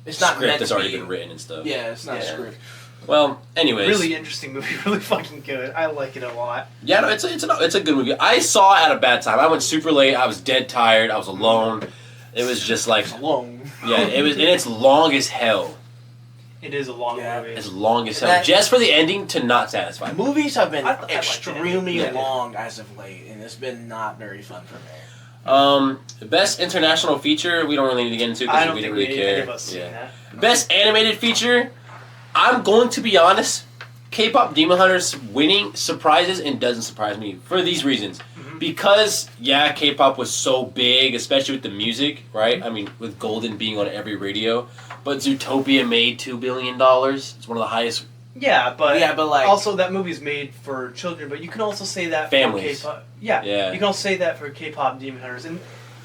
Speaker 3: it's not
Speaker 1: Script
Speaker 3: meant
Speaker 1: that's
Speaker 3: to
Speaker 1: already
Speaker 3: be.
Speaker 1: been written and stuff.
Speaker 3: Yeah, it's not a
Speaker 1: Yeah.
Speaker 3: script.
Speaker 1: Well, anyways.
Speaker 2: Really interesting movie, really fucking good. I like it a lot.
Speaker 1: Yeah, no, it's a good movie. I saw it at a bad time. I went super late. I was dead tired. I was alone. It was just like,
Speaker 3: It's long.
Speaker 1: yeah, it was, and it's long as hell.
Speaker 2: It is a long
Speaker 3: Yeah.
Speaker 2: movie.
Speaker 1: It's long as hell.
Speaker 3: That-
Speaker 1: Just for the ending to not satisfy me.
Speaker 3: Movies have been
Speaker 2: I liked it.
Speaker 3: extremely
Speaker 1: Yeah.
Speaker 3: long as of late, and it's been not very fun for me.
Speaker 1: Best international feature, we don't really need to get into
Speaker 2: I
Speaker 1: because
Speaker 2: don't
Speaker 1: we
Speaker 2: think
Speaker 1: didn't really
Speaker 2: any
Speaker 1: care.
Speaker 2: of us seen
Speaker 1: Yeah.
Speaker 2: that.
Speaker 1: Best animated feature, I'm going to be honest. K-pop Demon Hunters winning surprises and doesn't surprise me for these reasons.
Speaker 2: Mhm.
Speaker 1: Because, yeah, K-pop was so big, especially with the music, right? I mean, with Golden being on every radio. But Zootopia made $2 billion. It's one of the highest.
Speaker 2: Yeah, but
Speaker 3: like
Speaker 2: also that movie's made for children. But you can also say that
Speaker 1: Families.
Speaker 2: for K-pop. Yeah,
Speaker 1: Yeah.
Speaker 2: you can also say that for K-pop Demon Hunters. And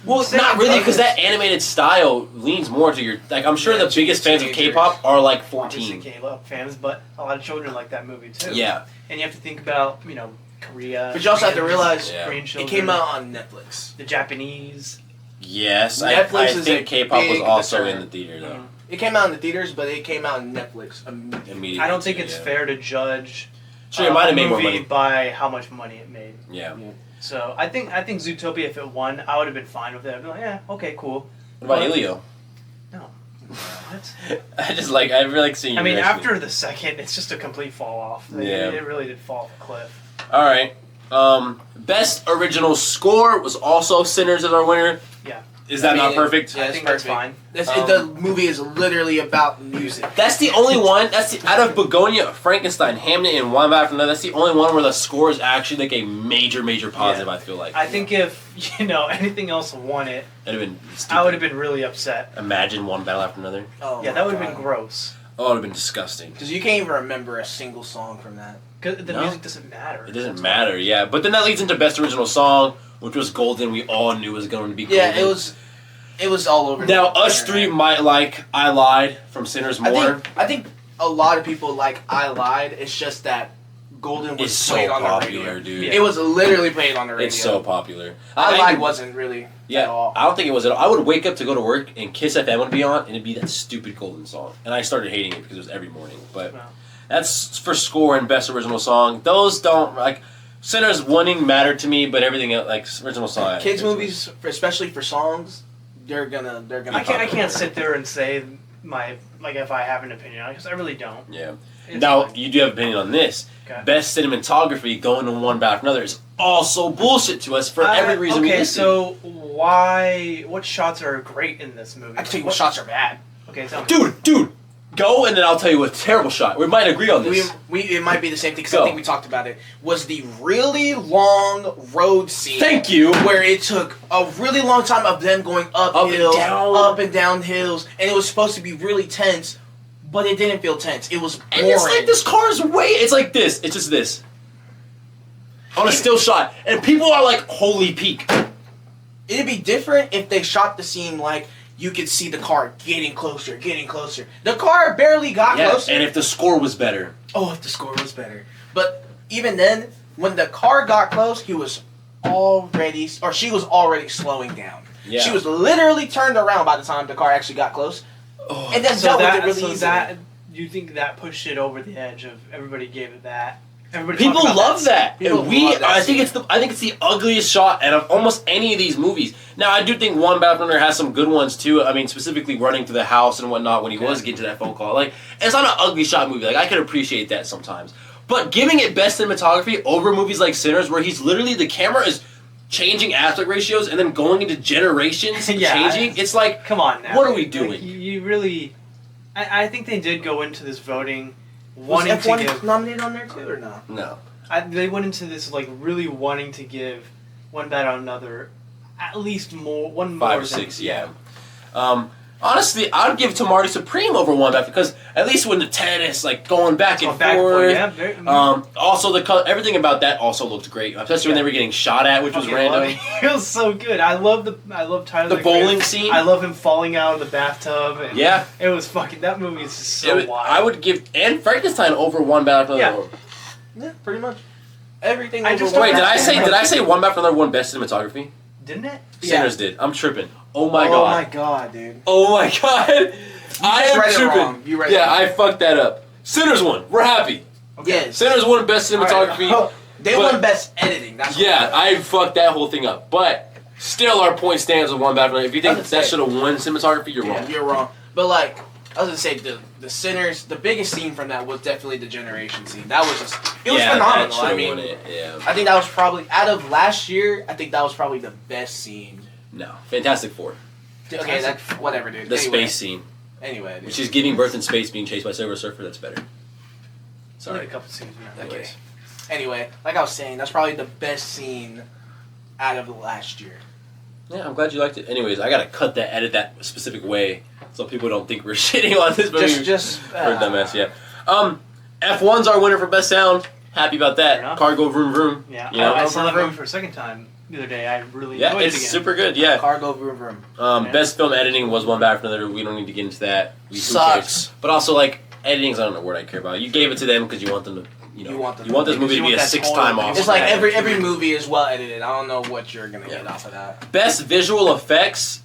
Speaker 1: Well,
Speaker 2: Same
Speaker 1: not
Speaker 2: with
Speaker 1: really, because
Speaker 2: others.
Speaker 1: that animated style leans more to your. Like, I'm sure
Speaker 3: Yeah,
Speaker 1: the biggest fans of
Speaker 3: teenagers.
Speaker 1: K-pop are like
Speaker 2: Obviously
Speaker 1: 14.
Speaker 2: K-pop fans, but a lot of children like that movie too.
Speaker 1: Yeah.
Speaker 2: And you have to think about, Korea.
Speaker 3: But you also have to
Speaker 2: Koreans,
Speaker 3: realize
Speaker 1: Yeah.
Speaker 2: Korean
Speaker 3: it
Speaker 2: children,
Speaker 3: came out on Netflix.
Speaker 2: the Japanese.
Speaker 1: Yes,
Speaker 3: Netflix
Speaker 1: I
Speaker 3: is a
Speaker 1: think K-pop was
Speaker 3: big
Speaker 1: also
Speaker 3: deterrent.
Speaker 1: in the theater though.
Speaker 2: Mhm.
Speaker 3: It came out in the theaters, but it came out on Netflix immediately.
Speaker 1: Immediately.
Speaker 2: I don't think
Speaker 1: too,
Speaker 2: it's
Speaker 1: yeah.
Speaker 2: fair to judge
Speaker 1: Sure, it might
Speaker 2: a
Speaker 1: have made more
Speaker 2: movie
Speaker 1: money.
Speaker 2: by how much money it made.
Speaker 1: Yeah.
Speaker 2: So I think Zootopia, if it won, I would have been fine with it. I'd be like, yeah, okay, cool.
Speaker 1: What about
Speaker 2: But-
Speaker 1: Elio?
Speaker 2: No. What?
Speaker 1: I really like seeing.
Speaker 2: I
Speaker 1: your
Speaker 2: mean,
Speaker 1: reaction.
Speaker 2: after the second, it's just a complete fall off.
Speaker 1: Yeah.
Speaker 2: It really did fall off a cliff.
Speaker 1: All right. Best original score was also Sinners as our winner.
Speaker 2: Yeah.
Speaker 1: Is that
Speaker 3: I mean,
Speaker 1: not perfect?
Speaker 3: Yeah,
Speaker 2: I
Speaker 3: it's
Speaker 2: think that's
Speaker 3: perfect.
Speaker 2: fine.
Speaker 3: The movie is literally about music.
Speaker 1: That's the only one. Out of Begonia, Frankenstein, Hamnet, and One After Another. That's the only one where the score is actually like a major positive.
Speaker 2: Yeah.
Speaker 1: I feel like.
Speaker 2: I think if anything else won it,
Speaker 1: It'd have been. Stupid.
Speaker 2: I would have been really upset.
Speaker 1: Imagine one battle after another.
Speaker 3: Oh
Speaker 2: Yeah,
Speaker 3: my
Speaker 2: that would have
Speaker 3: God.
Speaker 2: been gross.
Speaker 1: Oh, it would have been disgusting.
Speaker 3: Because you can't even remember a single song from that.
Speaker 2: Because the
Speaker 1: No.
Speaker 2: music doesn't matter.
Speaker 1: It doesn't
Speaker 2: That's
Speaker 1: matter, yeah. But then that leads into best original song, which was Golden. We all knew was going to be Golden.
Speaker 3: Yeah, it was all over.
Speaker 1: Now
Speaker 3: the
Speaker 1: us
Speaker 3: internet.
Speaker 1: three might like I Lied from Sinners more.
Speaker 3: I think a lot of people like I Lied. It's just that Golden was
Speaker 1: It's so
Speaker 3: played on the
Speaker 1: popular,
Speaker 3: radio.
Speaker 1: dude.
Speaker 2: Yeah.
Speaker 3: It was literally played on the radio.
Speaker 1: It's so popular.
Speaker 3: I Lied wasn't really at
Speaker 1: Yeah,
Speaker 3: all.
Speaker 1: I don't think it was at all. I would wake up to go to work and Kiss FM would be on, and it'd be that stupid Golden song. And I started hating it because it was every morning. But
Speaker 2: Wow.
Speaker 1: that's for score and best original song. Those don't like Sinners winning mattered to me, but everything else, like original song. I
Speaker 3: Kids
Speaker 1: think
Speaker 3: movies, especially for songs, they're gonna.
Speaker 2: I can't sit there and say if I have an opinion, because I really don't.
Speaker 1: Yeah.
Speaker 2: It's
Speaker 1: Now
Speaker 2: fine.
Speaker 1: you do have an opinion on this.
Speaker 2: Okay.
Speaker 1: Best cinematography going to one battle after another is also bullshit to us for every reason we
Speaker 2: Okay,
Speaker 1: listed.
Speaker 2: so what shots are great in this movie?
Speaker 3: I can tell you what shots are bad.
Speaker 2: Okay, tell me.
Speaker 1: Dude, go and then I'll tell you a terrible shot. We might agree on this.
Speaker 3: It might be the same thing because
Speaker 1: Go.
Speaker 3: I think we talked about it. Was the really long road scene?
Speaker 1: Thank you.
Speaker 3: Where it took a really long time of them going up
Speaker 1: and
Speaker 3: hills,
Speaker 1: down.
Speaker 3: up and down hills, and it was supposed to be really tense, but it didn't feel tense. It was boring.
Speaker 1: And it's like this car's way. It's like this. It's just this. On a still shot. And people are like, holy peak.
Speaker 3: It'd be different if they shot the scene like you could see the car getting closer, getting closer. The car barely got
Speaker 1: Yeah,
Speaker 3: closer.
Speaker 1: and if the score was better.
Speaker 3: Oh, if the score was better. But even then, when the car got close, she was already slowing down.
Speaker 1: Yeah.
Speaker 3: She was literally turned around by the time the car actually got close.
Speaker 1: Oh,
Speaker 3: And then
Speaker 2: So
Speaker 3: dealt with
Speaker 2: that,
Speaker 3: it really
Speaker 2: so
Speaker 3: easily.
Speaker 2: that, you think that pushed it over the edge of everybody gave it that? Everybody
Speaker 1: people
Speaker 2: talked about
Speaker 1: love that.
Speaker 3: People
Speaker 1: And we
Speaker 3: love that
Speaker 1: I think
Speaker 3: scene.
Speaker 1: I think it's the ugliest shot out of almost any of these movies. Now I do think One Battle Runner has some good ones too. I mean, specifically running to the house and whatnot when he was getting to that phone call. Like, it's not an ugly shot movie. Like, I could appreciate that sometimes. But giving it best cinematography over movies like Sinners, where he's literally the camera is changing aspect ratios and then going into generations
Speaker 2: Yeah,
Speaker 1: changing. It's like,
Speaker 2: Come on now.
Speaker 1: What are we
Speaker 2: Like,
Speaker 1: doing?
Speaker 2: you really... I think they did go into this voting
Speaker 3: Was
Speaker 2: wanting to
Speaker 3: F1
Speaker 2: give...
Speaker 3: nominated on there too or no?
Speaker 1: no.
Speaker 2: They went into this like really wanting to give One Bad on Another at least one more
Speaker 1: 5 or
Speaker 2: than-
Speaker 1: 6, yeah. Honestly, I'd give to Marty Supreme over One Battle because at least when the tennis like going back and
Speaker 2: Going back and forth,
Speaker 1: forth.
Speaker 2: yeah, very-
Speaker 1: Also, the color, everything about that also looked great, especially when they were getting shot at, which was
Speaker 2: Fucking love
Speaker 1: random.
Speaker 2: it. It was so good. I love Tyler.
Speaker 1: The
Speaker 2: Creator.
Speaker 1: bowling scene.
Speaker 2: I love him falling out of the bathtub. And
Speaker 1: Yeah,
Speaker 2: it was fucking. That movie is just so wild.
Speaker 1: I would give and Frankenstein over One Battle
Speaker 2: Yeah.
Speaker 1: for Another.
Speaker 3: Yeah, pretty much. Everything.
Speaker 2: I
Speaker 3: over
Speaker 2: just
Speaker 3: one.
Speaker 1: Wait, did I
Speaker 2: That's-
Speaker 1: say One Battle for Another won best cinematography?
Speaker 2: Didn't it?
Speaker 3: Yeah.
Speaker 1: Sinners did. I'm tripping. Oh my
Speaker 3: oh
Speaker 1: god.
Speaker 3: my god, dude.
Speaker 1: Oh my god. I
Speaker 3: just
Speaker 1: am
Speaker 3: read it
Speaker 1: tripping.
Speaker 3: wrong. You read it
Speaker 1: yeah,
Speaker 3: wrong.
Speaker 1: I fucked that up. Sinners won. We're happy.
Speaker 3: Yes.
Speaker 1: Sinners won best cinematography.
Speaker 3: Alright. They
Speaker 1: But-
Speaker 3: won best editing. That's
Speaker 1: Yeah,
Speaker 3: what
Speaker 1: I fucked that whole thing up. But still, our point stands with One Battle. If you think
Speaker 3: I was
Speaker 1: that
Speaker 3: gonna
Speaker 1: should have won cinematography, you're
Speaker 3: yeah,
Speaker 1: wrong.
Speaker 3: you're wrong. But like, I was gonna say the Sinners. The biggest scene from that was definitely the generation scene. That was just it was
Speaker 1: yeah,
Speaker 3: phenomenal.
Speaker 1: That should
Speaker 3: I
Speaker 1: have
Speaker 3: mean,
Speaker 1: won it. Yeah.
Speaker 3: I think that was probably out of last year. I think that was probably the best scene.
Speaker 1: No, Fantastic Four.
Speaker 3: Okay, that's whatever, dude.
Speaker 1: The
Speaker 3: Anyway.
Speaker 1: space scene,
Speaker 3: Anyway, dude.
Speaker 1: which is giving birth in space, being chased by Silver Surfer. That's better.
Speaker 2: Only
Speaker 1: Sorry.
Speaker 2: a couple scenes. Yeah.
Speaker 3: Okay.
Speaker 1: Anyways.
Speaker 3: Anyway, like I was saying, that's probably the best scene out of last year.
Speaker 1: Yeah, I'm glad you liked it. Anyways, I gotta edit that specific way, so people don't think we're shitting on this movie.
Speaker 3: Just
Speaker 1: for a dumbass, yeah. F1's our winner for best sound. Happy about
Speaker 2: Fair
Speaker 1: that.
Speaker 2: enough.
Speaker 1: Car go vroom vroom.
Speaker 2: Yeah.
Speaker 1: You know?
Speaker 2: I saw that
Speaker 3: Vroom.
Speaker 2: movie for a second time. the other day. I really
Speaker 1: Yeah,
Speaker 2: enjoyed it
Speaker 1: it's
Speaker 2: again.
Speaker 1: super good. Yeah.
Speaker 3: Cargo vroom vroom.
Speaker 2: Yeah.
Speaker 1: Best film editing was one back from another. We don't need to get into that. Who
Speaker 3: Sucks.
Speaker 1: cares? But also, like, editing's not a word I care about. You gave it to them because you want them to,
Speaker 3: You want them
Speaker 1: you want this
Speaker 3: to-
Speaker 1: movie to
Speaker 2: you
Speaker 1: be
Speaker 2: want
Speaker 1: a
Speaker 2: that
Speaker 1: 6-time
Speaker 2: total-
Speaker 1: Oscar.
Speaker 3: It's like
Speaker 2: Yeah.
Speaker 3: every movie is well edited. I don't know what you're gonna get
Speaker 1: Yeah.
Speaker 3: off of that.
Speaker 1: Best visual effects,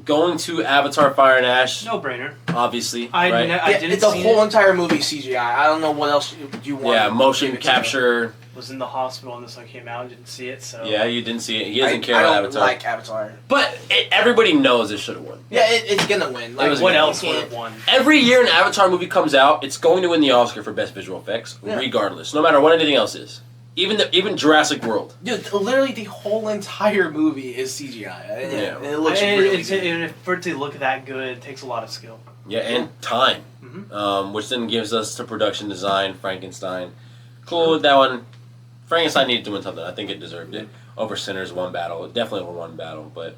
Speaker 1: going to Avatar: Fire and Ash,
Speaker 2: No brainer.
Speaker 1: obviously.
Speaker 2: I
Speaker 1: right?
Speaker 2: didn't
Speaker 3: the
Speaker 2: see
Speaker 3: whole
Speaker 2: it.
Speaker 3: entire movie CGI. I don't know what else you want.
Speaker 1: Yeah,
Speaker 3: to
Speaker 1: motion
Speaker 3: give it to.
Speaker 1: capture.
Speaker 2: Was in the hospital when this one came out. Didn't see it. So
Speaker 1: Yeah, you didn't see it. He
Speaker 3: I,
Speaker 1: doesn't care
Speaker 3: I
Speaker 1: about
Speaker 3: don't
Speaker 1: Avatar.
Speaker 3: like Avatar.
Speaker 1: But everybody knows it should have won.
Speaker 3: Yeah, it's gonna win. Like,
Speaker 1: was
Speaker 2: what
Speaker 1: good.
Speaker 2: else
Speaker 3: you
Speaker 2: would
Speaker 3: can't-
Speaker 2: have won?
Speaker 1: Every year an Avatar movie comes out, it's going to win the Oscar for best visual effects,
Speaker 3: Yeah.
Speaker 1: regardless, no matter what anything else is. Even Jurassic World.
Speaker 3: Dude, literally the whole entire movie is CGI. And
Speaker 1: Yeah.
Speaker 3: it looks
Speaker 2: And
Speaker 3: really
Speaker 2: it's,
Speaker 3: good.
Speaker 2: and for it to look that good, it takes a lot of skill.
Speaker 1: Yeah, and time,
Speaker 2: Mhm.
Speaker 1: which then gives us to production design, Frankenstein. Cool, that one. Frankenstein needed to win something. I think it deserved it. Over Sinners, one battle. Definitely over one battle. But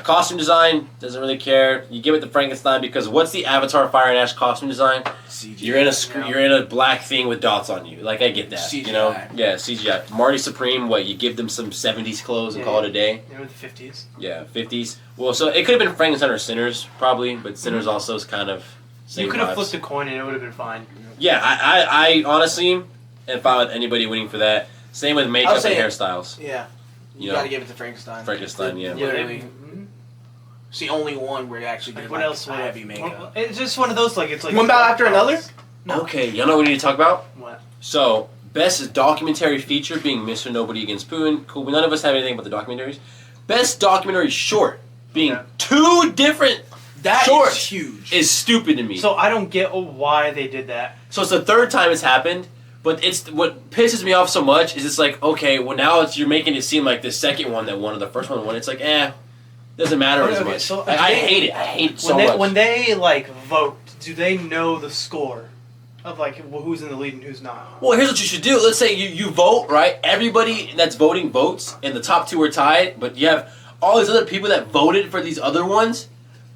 Speaker 1: costume design, doesn't really care. You give it to Frankenstein because what's the Avatar Fire and Ash costume design?
Speaker 3: CGI.
Speaker 1: You're in a
Speaker 2: Yeah.
Speaker 1: you're in a black thing with dots on you. Like, I get that.
Speaker 3: CGI.
Speaker 1: You know? Yeah, CGI. Marty Supreme, what, you give them some 70s clothes and
Speaker 2: Yeah.
Speaker 1: call it a day?
Speaker 2: You know, the 50s.
Speaker 1: Yeah, 50s. Well, so it could have been Frankenstein or Sinners, probably, but Sinners also is kind of same
Speaker 2: You could have
Speaker 1: vibes.
Speaker 2: flipped a coin and it would have been fine.
Speaker 1: Yeah, I honestly am fine with anybody winning for that. Same with makeup and
Speaker 3: say-
Speaker 1: hairstyles.
Speaker 3: Yeah.
Speaker 1: You
Speaker 3: You
Speaker 1: know,
Speaker 3: gotta give it to Frankenstein.
Speaker 1: Frankenstein, yeah.
Speaker 3: Literally.
Speaker 2: Mhm.
Speaker 3: It's the only one where they actually did
Speaker 2: Like, what else would
Speaker 3: heavy
Speaker 2: have?
Speaker 3: makeup.
Speaker 2: It's just one of those, like, it's like.
Speaker 3: One battle after another?
Speaker 2: No.
Speaker 1: Okay, you know what we need to talk about?
Speaker 2: What?
Speaker 1: So, best documentary feature being Mr. Nobody Against Poon. Cool, none of us have anything but the documentaries. Best documentary short being
Speaker 2: Okay.
Speaker 1: 2 different
Speaker 3: That
Speaker 1: Shorts
Speaker 3: is huge.
Speaker 1: is stupid to me.
Speaker 2: So I don't get why they did that.
Speaker 1: So it's the 3rd time it's happened, but it's what pisses me off so much is it's like, okay, well now you're making it seem like the second one that won or the first one won. It's like, doesn't matter as
Speaker 2: Okay,
Speaker 1: much.
Speaker 2: so
Speaker 1: I
Speaker 2: they-
Speaker 1: hate it. I hate it so
Speaker 2: when they
Speaker 1: much.
Speaker 2: when they like vote, do they know the score of like who's in the lead and who's not?
Speaker 1: Well, here's what you should do. Let's say you vote, right? Everybody that's voting votes, and the top 2 are tied, but you have all these other people that voted for these other ones.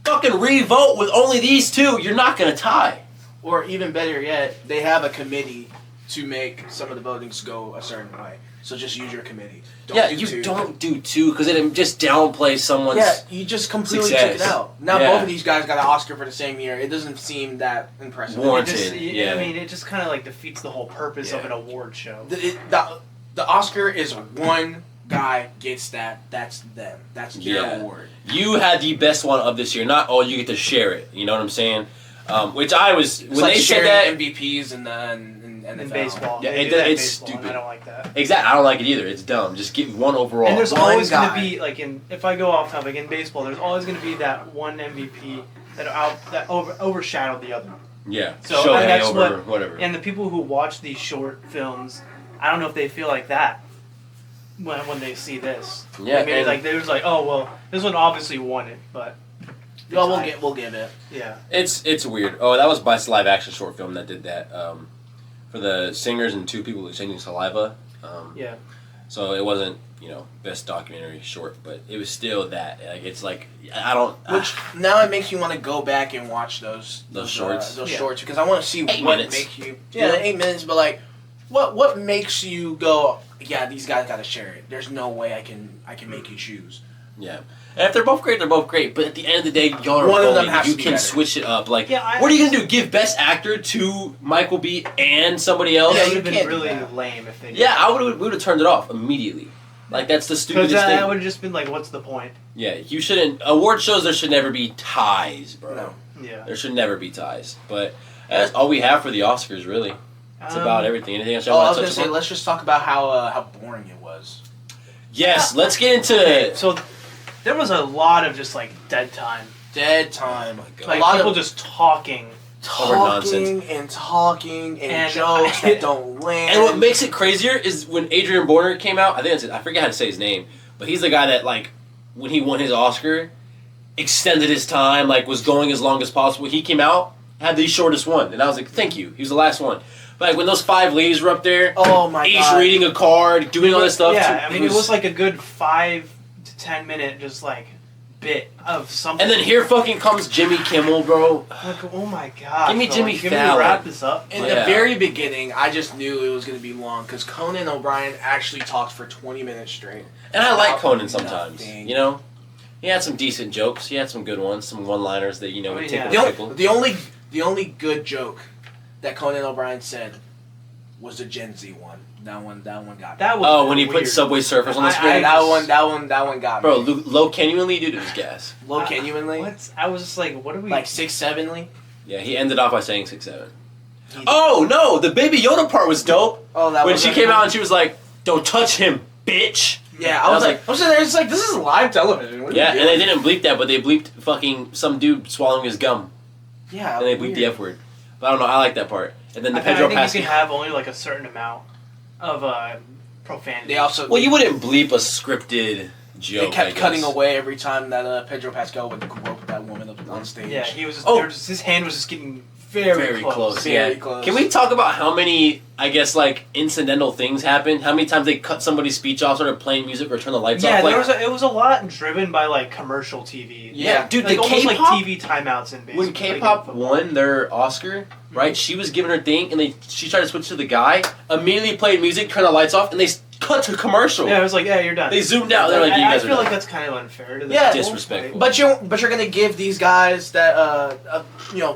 Speaker 1: Fucking re-vote with only these 2. You're not gonna tie.
Speaker 3: Or even better yet, they have a committee to make some of the votings go a certain way. So just use your committee.
Speaker 1: Yeah,
Speaker 3: do
Speaker 1: you
Speaker 3: two.
Speaker 1: don't do 2 because it just downplays someone's.
Speaker 3: Yeah, you just completely took
Speaker 1: success.
Speaker 3: it out. Now
Speaker 1: Yeah.
Speaker 3: both of these guys got an Oscar for the same year. It doesn't seem that impressive.
Speaker 1: Warranted.
Speaker 2: It just,
Speaker 1: yeah.
Speaker 2: I mean, it just kind of like defeats the whole purpose of
Speaker 1: Yeah.
Speaker 2: an award show.
Speaker 3: The Oscar is one guy gets that. That's them. That's their
Speaker 1: Yeah.
Speaker 3: award.
Speaker 1: You had the best one of this year. Not all you get to share it. You know what I'm saying? Which I was
Speaker 3: It's
Speaker 1: when
Speaker 3: like
Speaker 1: they said
Speaker 3: sharing
Speaker 1: that.
Speaker 3: MVPs in the NFL.
Speaker 2: In baseball,
Speaker 1: Yeah,
Speaker 2: they
Speaker 1: it-
Speaker 2: do that in
Speaker 1: it's
Speaker 2: baseball, and
Speaker 1: stupid.
Speaker 2: I don't like that.
Speaker 1: Exactly. I don't like it either. It's dumb. Just get one overall.
Speaker 2: And there's
Speaker 3: One
Speaker 2: always going
Speaker 3: guy.
Speaker 2: to be like if I go off topic in baseball, there's always going to be that one MVP that overshadowed the other.
Speaker 1: yeah.
Speaker 2: So,
Speaker 1: Shohei
Speaker 2: and that's
Speaker 1: over whatever.
Speaker 2: And the people who watch these short films, I don't know if they feel like that when they see this.
Speaker 1: Yeah,
Speaker 2: Maybe
Speaker 1: and-
Speaker 2: like they're just like, oh well, this one obviously won it, but
Speaker 3: Well,
Speaker 2: it's
Speaker 3: we'll give it.
Speaker 2: yeah.
Speaker 1: It's weird. Oh, that was Best live action short film that did that. For the singers and 2 people exchanging saliva.
Speaker 2: Yeah.
Speaker 1: So it wasn't, best documentary short, but it was still that. Like, it's like, I don't.
Speaker 3: Which now it makes you want to go back and watch those
Speaker 1: shorts?
Speaker 3: those
Speaker 2: Yeah.
Speaker 3: shorts because I want to see
Speaker 1: 8
Speaker 3: what
Speaker 1: minutes.
Speaker 3: makes you.
Speaker 2: Yeah.
Speaker 3: 8 minutes, but like, what makes you go? Yeah, these guys got to share it. There's no way I can make you choose.
Speaker 1: Yeah. And if they're both great, they're both great. But at the end of the day, y'all are
Speaker 3: One of them
Speaker 1: voting.
Speaker 3: has
Speaker 1: You
Speaker 3: to be
Speaker 1: can
Speaker 3: better.
Speaker 1: switch it up. Like,
Speaker 2: Yeah,
Speaker 1: what are you going to do? Give Best Actor to Michael B. and somebody else?
Speaker 2: Yeah,
Speaker 3: Yeah,
Speaker 2: it
Speaker 3: you
Speaker 2: would have
Speaker 3: can't
Speaker 2: been
Speaker 3: do
Speaker 2: really
Speaker 3: that.
Speaker 2: lame if they did.
Speaker 1: Yeah, we would have turned it off immediately. Like, that's the
Speaker 2: Because
Speaker 1: stupidest
Speaker 2: that
Speaker 1: thing.
Speaker 2: would have just been like, what's the point?
Speaker 1: Yeah, you shouldn't. Award shows, there should never be ties, bro.
Speaker 3: No.
Speaker 2: Yeah.
Speaker 1: There should never be ties. But that's all we have for the Oscars, really. It's about everything. Anything else you
Speaker 3: Oh, I
Speaker 1: want
Speaker 3: was
Speaker 1: to
Speaker 3: gonna
Speaker 1: touch
Speaker 3: say,
Speaker 1: upon?
Speaker 3: let's just talk about how boring it was.
Speaker 1: Yes, let's get
Speaker 2: Okay,
Speaker 1: into.
Speaker 2: so there was a lot of just like dead time.
Speaker 3: Dead time.
Speaker 1: God.
Speaker 2: Like
Speaker 3: a lot
Speaker 2: people
Speaker 3: of
Speaker 2: just talking.
Speaker 1: Over nonsense.
Speaker 3: talking and
Speaker 2: And
Speaker 3: jokes
Speaker 2: I-
Speaker 3: that don't land.
Speaker 1: And what makes it crazier is when Adrian Borner came out. I forget how to say his name, but he's the guy that like when he won his Oscar, extended his time, like was going as long as possible. He came out, had the shortest one, and I was like, thank you. He was the last one. But like when those 5 ladies were up there,
Speaker 3: Oh my
Speaker 1: each
Speaker 3: god.
Speaker 1: reading a card, doing all this stuff.
Speaker 2: Yeah,
Speaker 1: too,
Speaker 2: I mean, it was like a good 5 to 10 minute just like bit of something.
Speaker 1: And then here fucking comes Jimmy Kimmel, bro.
Speaker 2: Like, oh my god.
Speaker 1: Give me Jimmy
Speaker 2: Can we
Speaker 1: Fallon.
Speaker 2: wrap this up?
Speaker 3: In
Speaker 1: Yeah.
Speaker 3: the very beginning, I just knew it was going to be long because Conan O'Brien actually talked for 20 minutes straight.
Speaker 1: And I like
Speaker 3: About
Speaker 1: Conan sometimes.
Speaker 3: nothing.
Speaker 1: You know, he had some decent jokes. He had some good ones, some one-liners that
Speaker 2: I
Speaker 1: we
Speaker 2: mean,
Speaker 1: take
Speaker 2: yeah.
Speaker 1: with a pickle.
Speaker 3: The only good joke that Conan O'Brien said was the Gen Z one. That one got me.
Speaker 2: That was
Speaker 1: Oh, when he
Speaker 2: weird.
Speaker 1: put Subway Surfers on the
Speaker 2: I-
Speaker 1: screen,
Speaker 3: that one got me.
Speaker 1: bro. Low genuinely, dude, it was gas.
Speaker 3: Low genuinely,
Speaker 2: What? I was just like, what are we?
Speaker 3: like 6'7"ly.
Speaker 1: Yeah, he ended off by saying 6'7". Oh no, the Baby Yoda part was dope.
Speaker 3: Oh, that
Speaker 1: When
Speaker 3: was
Speaker 1: she came out and she was like, "Don't touch him, bitch."
Speaker 3: Yeah, I was sitting there, it's like, this is live television. What are
Speaker 1: Yeah,
Speaker 3: you
Speaker 1: and they
Speaker 3: doing?
Speaker 1: didn't bleep that, but they bleeped fucking some dude swallowing his gum,
Speaker 3: Yeah,
Speaker 1: and they bleeped the F word. But I don't know, I like that part. And then the
Speaker 2: I
Speaker 1: Pedro
Speaker 2: think
Speaker 1: Pascal.
Speaker 2: you can have only like a certain amount of profanity.
Speaker 3: They also
Speaker 1: Well, you wouldn't bleep a scripted
Speaker 3: they
Speaker 1: joke.
Speaker 3: kept
Speaker 1: I guess.
Speaker 3: cutting away every time that Pedro Pascal would grope that woman up on stage.
Speaker 2: Yeah, he was. Just,
Speaker 1: Oh.
Speaker 2: they were just, his hand was just getting very, close.
Speaker 3: Very
Speaker 1: Yeah.
Speaker 3: close.
Speaker 1: Can we talk about how many, I guess, like incidental things happened? How many times they cut somebody's speech off, started playing music, or turn the lights
Speaker 2: Yeah,
Speaker 1: off? Like,
Speaker 2: it was a lot driven by like commercial TV.
Speaker 3: Yeah,
Speaker 1: dude,
Speaker 2: Like
Speaker 1: the
Speaker 2: almost like
Speaker 1: K-pop.
Speaker 2: TV timeouts and
Speaker 1: When K-pop won their Oscar, right? She was giving her thing, and she tried to switch to the guy. Immediately played music, turned the lights off, and they cut to commercial.
Speaker 2: Yeah, I was like, yeah, you're done.
Speaker 1: They zoomed out. They're like, "You
Speaker 2: I
Speaker 1: guys are
Speaker 2: feel
Speaker 1: done."
Speaker 2: like that's kind of unfair to the
Speaker 3: Yeah,
Speaker 1: disrespectful.
Speaker 3: But you're gonna give these guys that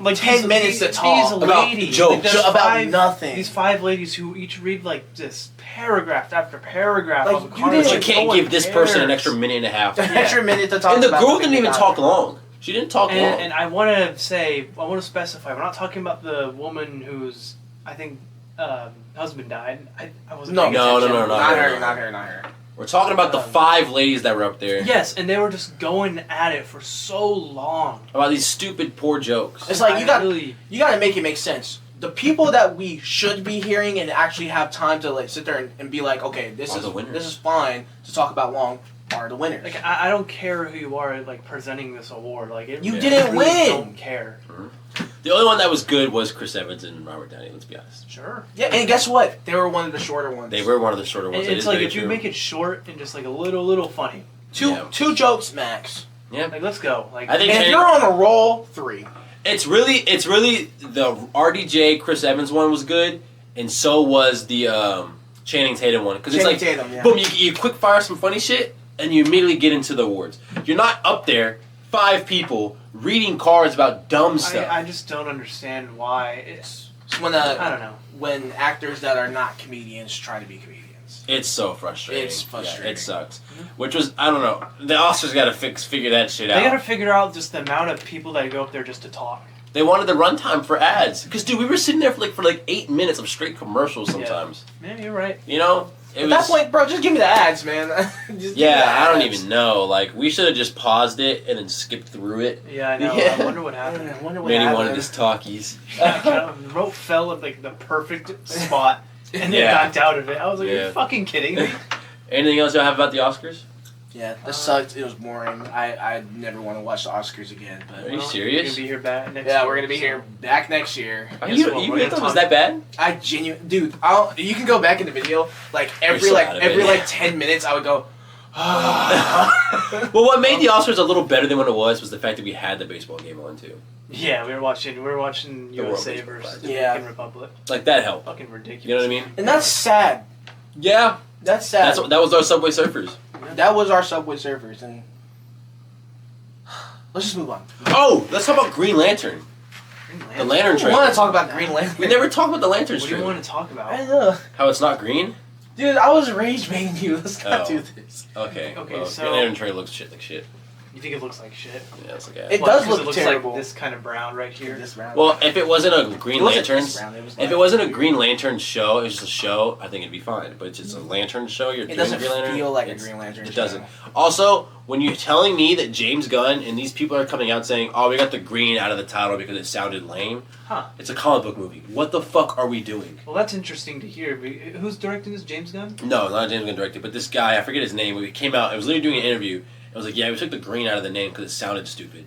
Speaker 2: Like
Speaker 3: 10
Speaker 2: these-
Speaker 3: minutes to
Speaker 2: these
Speaker 3: talk
Speaker 1: about
Speaker 2: ladies,
Speaker 1: jokes.
Speaker 2: like, there's
Speaker 3: about nothing.
Speaker 2: These 5 ladies who each read like this paragraph after paragraph.
Speaker 3: Like,
Speaker 2: of
Speaker 3: you
Speaker 2: comments,
Speaker 3: didn't-
Speaker 1: But you
Speaker 2: like,
Speaker 1: can't
Speaker 2: no one
Speaker 1: give this person an
Speaker 2: cares.
Speaker 1: extra minute and a half.
Speaker 3: an extra minute to talk.
Speaker 1: And the
Speaker 3: about
Speaker 1: girl
Speaker 3: the
Speaker 1: didn't even
Speaker 3: big
Speaker 1: talk
Speaker 3: guy.
Speaker 1: long. She didn't talk long.
Speaker 2: And I want to say, I want to specify, we're not talking about the woman whose, I think, husband died. I wasn't
Speaker 3: No,
Speaker 2: paying
Speaker 1: No,
Speaker 2: attention.
Speaker 1: no,
Speaker 3: not
Speaker 1: her,
Speaker 3: her, not her, not her.
Speaker 1: We're talking about the 5 ladies that were up there.
Speaker 2: Yes, and they were just going at it for so long.
Speaker 1: About these stupid, poor jokes.
Speaker 3: It's like
Speaker 2: I
Speaker 3: you got
Speaker 2: really,
Speaker 3: to make it make sense. The people that we should be hearing and actually have time to like sit there and be like, okay,
Speaker 1: Are the winners.
Speaker 3: this is fine to talk about long. Are the winners?
Speaker 2: like, I don't care who you are, like, presenting this award. Like, it,
Speaker 3: You
Speaker 2: I
Speaker 3: didn't
Speaker 2: really
Speaker 3: win.
Speaker 2: don't care.
Speaker 1: The only one that was good was Chris Evans and Robert Downey, let's be honest.
Speaker 2: Sure.
Speaker 3: Yeah, and guess what? They were one of the shorter ones.
Speaker 1: They were one of the shorter
Speaker 2: And
Speaker 1: ones. It
Speaker 2: it's
Speaker 1: is
Speaker 2: like,
Speaker 1: very
Speaker 2: if you
Speaker 1: true.
Speaker 2: make it short and just, like, a little funny.
Speaker 1: Yeah.
Speaker 3: two jokes max.
Speaker 2: Like, let's go. Like,
Speaker 1: I think
Speaker 3: And if
Speaker 1: Channing-
Speaker 3: you're on a roll, 3.
Speaker 1: It's really the RDJ Chris Evans one was good, and so was the Channing Tatum one, because it's
Speaker 3: Channing
Speaker 1: like
Speaker 3: Tatum, yeah.
Speaker 1: boom, you quick fire some funny shit, and you immediately get into the awards. You're not up there 5 people reading cards about dumb stuff.
Speaker 2: I just don't understand why.
Speaker 3: It's when
Speaker 2: I don't know.
Speaker 3: when actors that are not comedians try to be comedians.
Speaker 1: It's so frustrating.
Speaker 3: It's frustrating.
Speaker 1: Yeah, it sucks. Which was I don't know. The Oscars got to figure that shit
Speaker 2: They
Speaker 1: out.
Speaker 2: gotta figure out just the amount of people that go up there just to talk.
Speaker 1: They wanted the runtime for ads, because dude, we were sitting there for like 8 minutes of straight commercials sometimes.
Speaker 2: Man, you're right.
Speaker 1: You know. It
Speaker 3: At
Speaker 1: was,
Speaker 3: that point, bro, just give me the ads, man. Just give me the
Speaker 1: Yeah, I don't
Speaker 3: ads.
Speaker 1: even know. Like, we should have just paused it and then skipped through it.
Speaker 2: Yeah, I know.
Speaker 1: Yeah.
Speaker 2: I wonder what happened.
Speaker 3: I wonder what
Speaker 1: Manny
Speaker 3: happened.
Speaker 1: wanted his talkies.
Speaker 2: The rope fell at like the perfect spot, and then
Speaker 1: Yeah.
Speaker 2: backed out of it. I was like,
Speaker 1: Yeah.
Speaker 2: "You're fucking kidding me?"
Speaker 1: Anything else y'all have about the Oscars?
Speaker 3: Yeah, this sucked. It was boring. I never want to watch the Oscars again.
Speaker 1: Are
Speaker 3: But
Speaker 1: you
Speaker 2: Well,
Speaker 1: serious?
Speaker 2: You're gonna be here back next.
Speaker 3: yeah,
Speaker 2: year,
Speaker 3: we're gonna be
Speaker 2: so-
Speaker 3: here back next year.
Speaker 1: Are
Speaker 2: Guess
Speaker 1: you
Speaker 2: what?
Speaker 1: you
Speaker 2: We're
Speaker 1: really
Speaker 2: gonna
Speaker 1: thought it was
Speaker 2: talk-
Speaker 1: that bad?
Speaker 3: I genuinely, dude. You can go back in the video. Like every
Speaker 1: so
Speaker 3: like
Speaker 1: out of
Speaker 3: every
Speaker 1: it.
Speaker 3: like 10 minutes, I would go.
Speaker 1: Well, what made the Oscars a little better than what it was the fact that we had the baseball game on too.
Speaker 2: Yeah, we were watching
Speaker 1: The World
Speaker 2: USA
Speaker 1: Baseball
Speaker 2: versus
Speaker 1: Classic.
Speaker 2: Dominican
Speaker 3: Yeah.
Speaker 2: Republic.
Speaker 1: Like that helped.
Speaker 2: Fucking ridiculous.
Speaker 1: You know what I mean?
Speaker 3: And that's sad.
Speaker 1: Yeah.
Speaker 3: That's sad.
Speaker 1: That was our Subway Surfers.
Speaker 3: That was our Subway Surfers, and let's just move on.
Speaker 1: Oh, let's talk about Green Lantern. The Lantern
Speaker 3: I
Speaker 1: trailer.
Speaker 3: want to talk about Green Lantern.
Speaker 1: We never talked about the Lantern
Speaker 2: What do you
Speaker 1: trailer.
Speaker 2: want to talk about?
Speaker 3: I know.
Speaker 1: How it's not green?
Speaker 3: Dude, I was rage baiting you. Let's not
Speaker 1: Oh.
Speaker 3: do this.
Speaker 1: Okay.
Speaker 2: Okay,
Speaker 1: well,
Speaker 2: so-
Speaker 1: Green Lantern trailer looks shit like shit.
Speaker 2: You think it looks like shit?
Speaker 1: Yeah, it's like
Speaker 3: It
Speaker 2: Why?
Speaker 3: does
Speaker 2: 'Cause
Speaker 3: look
Speaker 2: it looks
Speaker 3: terrible.
Speaker 2: like this kind of brown right here.
Speaker 3: This round.
Speaker 1: Well, if it wasn't a Green
Speaker 3: It wasn't
Speaker 1: Lantern,
Speaker 3: this round, it was
Speaker 1: if
Speaker 3: like-
Speaker 1: it wasn't a Green Lantern show, it was just a show. I think it'd be fine. But it's just a Lantern show. You're
Speaker 3: It
Speaker 1: doing
Speaker 3: doesn't
Speaker 1: Green Lantern.
Speaker 3: feel like a
Speaker 1: it's-
Speaker 3: Green Lantern.
Speaker 1: It
Speaker 3: show.
Speaker 1: doesn't. Also, when you're telling me that James Gunn and these people are coming out saying, "Oh, we got the green out of the title because it sounded lame,"
Speaker 2: Huh.
Speaker 1: it's a comic book movie. What the fuck are we doing?
Speaker 2: Well, that's interesting to hear. Who's directing this? James Gunn?
Speaker 1: No, not James Gunn directed, but this guy, I forget his name. He came out. I was literally doing an interview. I was like, "Yeah, we took the green out of the name because it sounded stupid."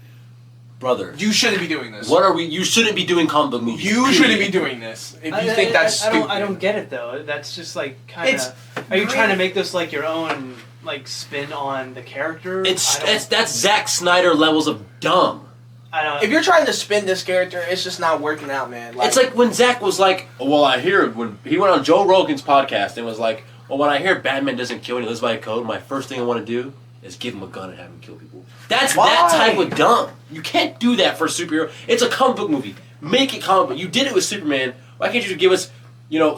Speaker 1: Brother,
Speaker 3: You shouldn't be doing this.
Speaker 1: what are we? You shouldn't be doing comic book movies.
Speaker 3: You
Speaker 1: period.
Speaker 3: shouldn't be doing this. If you think that's
Speaker 2: I
Speaker 3: stupid.
Speaker 2: don't get it though. That's just like kind
Speaker 3: It's
Speaker 2: of. Are you trying to make this like your own like spin on the character.
Speaker 1: That's Zack Snyder levels of dumb.
Speaker 2: I don't.
Speaker 3: If you're trying to spin this character, it's just not working out, man.
Speaker 1: It's like when Zack was like, well, I hear when he went on Joe Rogan's podcast and was like, well, when I hear Batman doesn't kill and he lives by a code, my first thing I want to do is give him a gun and have him kill people. That's that type of dumb. You can't do that for a superhero. It's a comic book movie. Make it comic book. You did it with Superman. Why can't you just give us,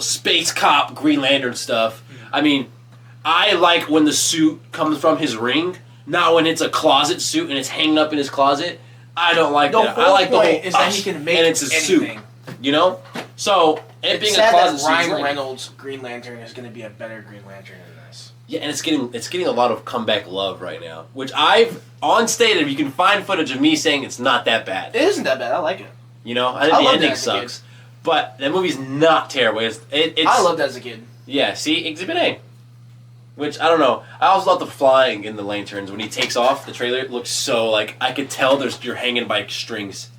Speaker 1: space cop, Green Lantern stuff? I mean, I like when the suit comes from his ring, not when it's a closet suit and it's hanging up in his closet. I don't like that. I like the whole
Speaker 3: is that he can make
Speaker 1: and it's a
Speaker 3: anything.
Speaker 1: suit. So it being
Speaker 3: sad
Speaker 1: a closet
Speaker 3: that
Speaker 1: suit.
Speaker 3: Ryan
Speaker 1: Like,
Speaker 3: Reynolds Green Lantern is going to be a better Green Lantern than this.
Speaker 1: yeah, and it's getting a lot of comeback love right now, which I've on stated. You can find footage of me saying it's not that bad.
Speaker 3: It isn't that bad. I like it.
Speaker 1: I think
Speaker 3: I
Speaker 1: the
Speaker 3: loved it
Speaker 1: ending
Speaker 3: as a kid.
Speaker 1: sucks, but that movie's not terrible. It's
Speaker 3: I loved it as a kid.
Speaker 1: yeah. See, Exhibit A, which I don't know. I also love the flying in the lanterns when he takes off. The trailer looks so like I could tell you're hanging by strings.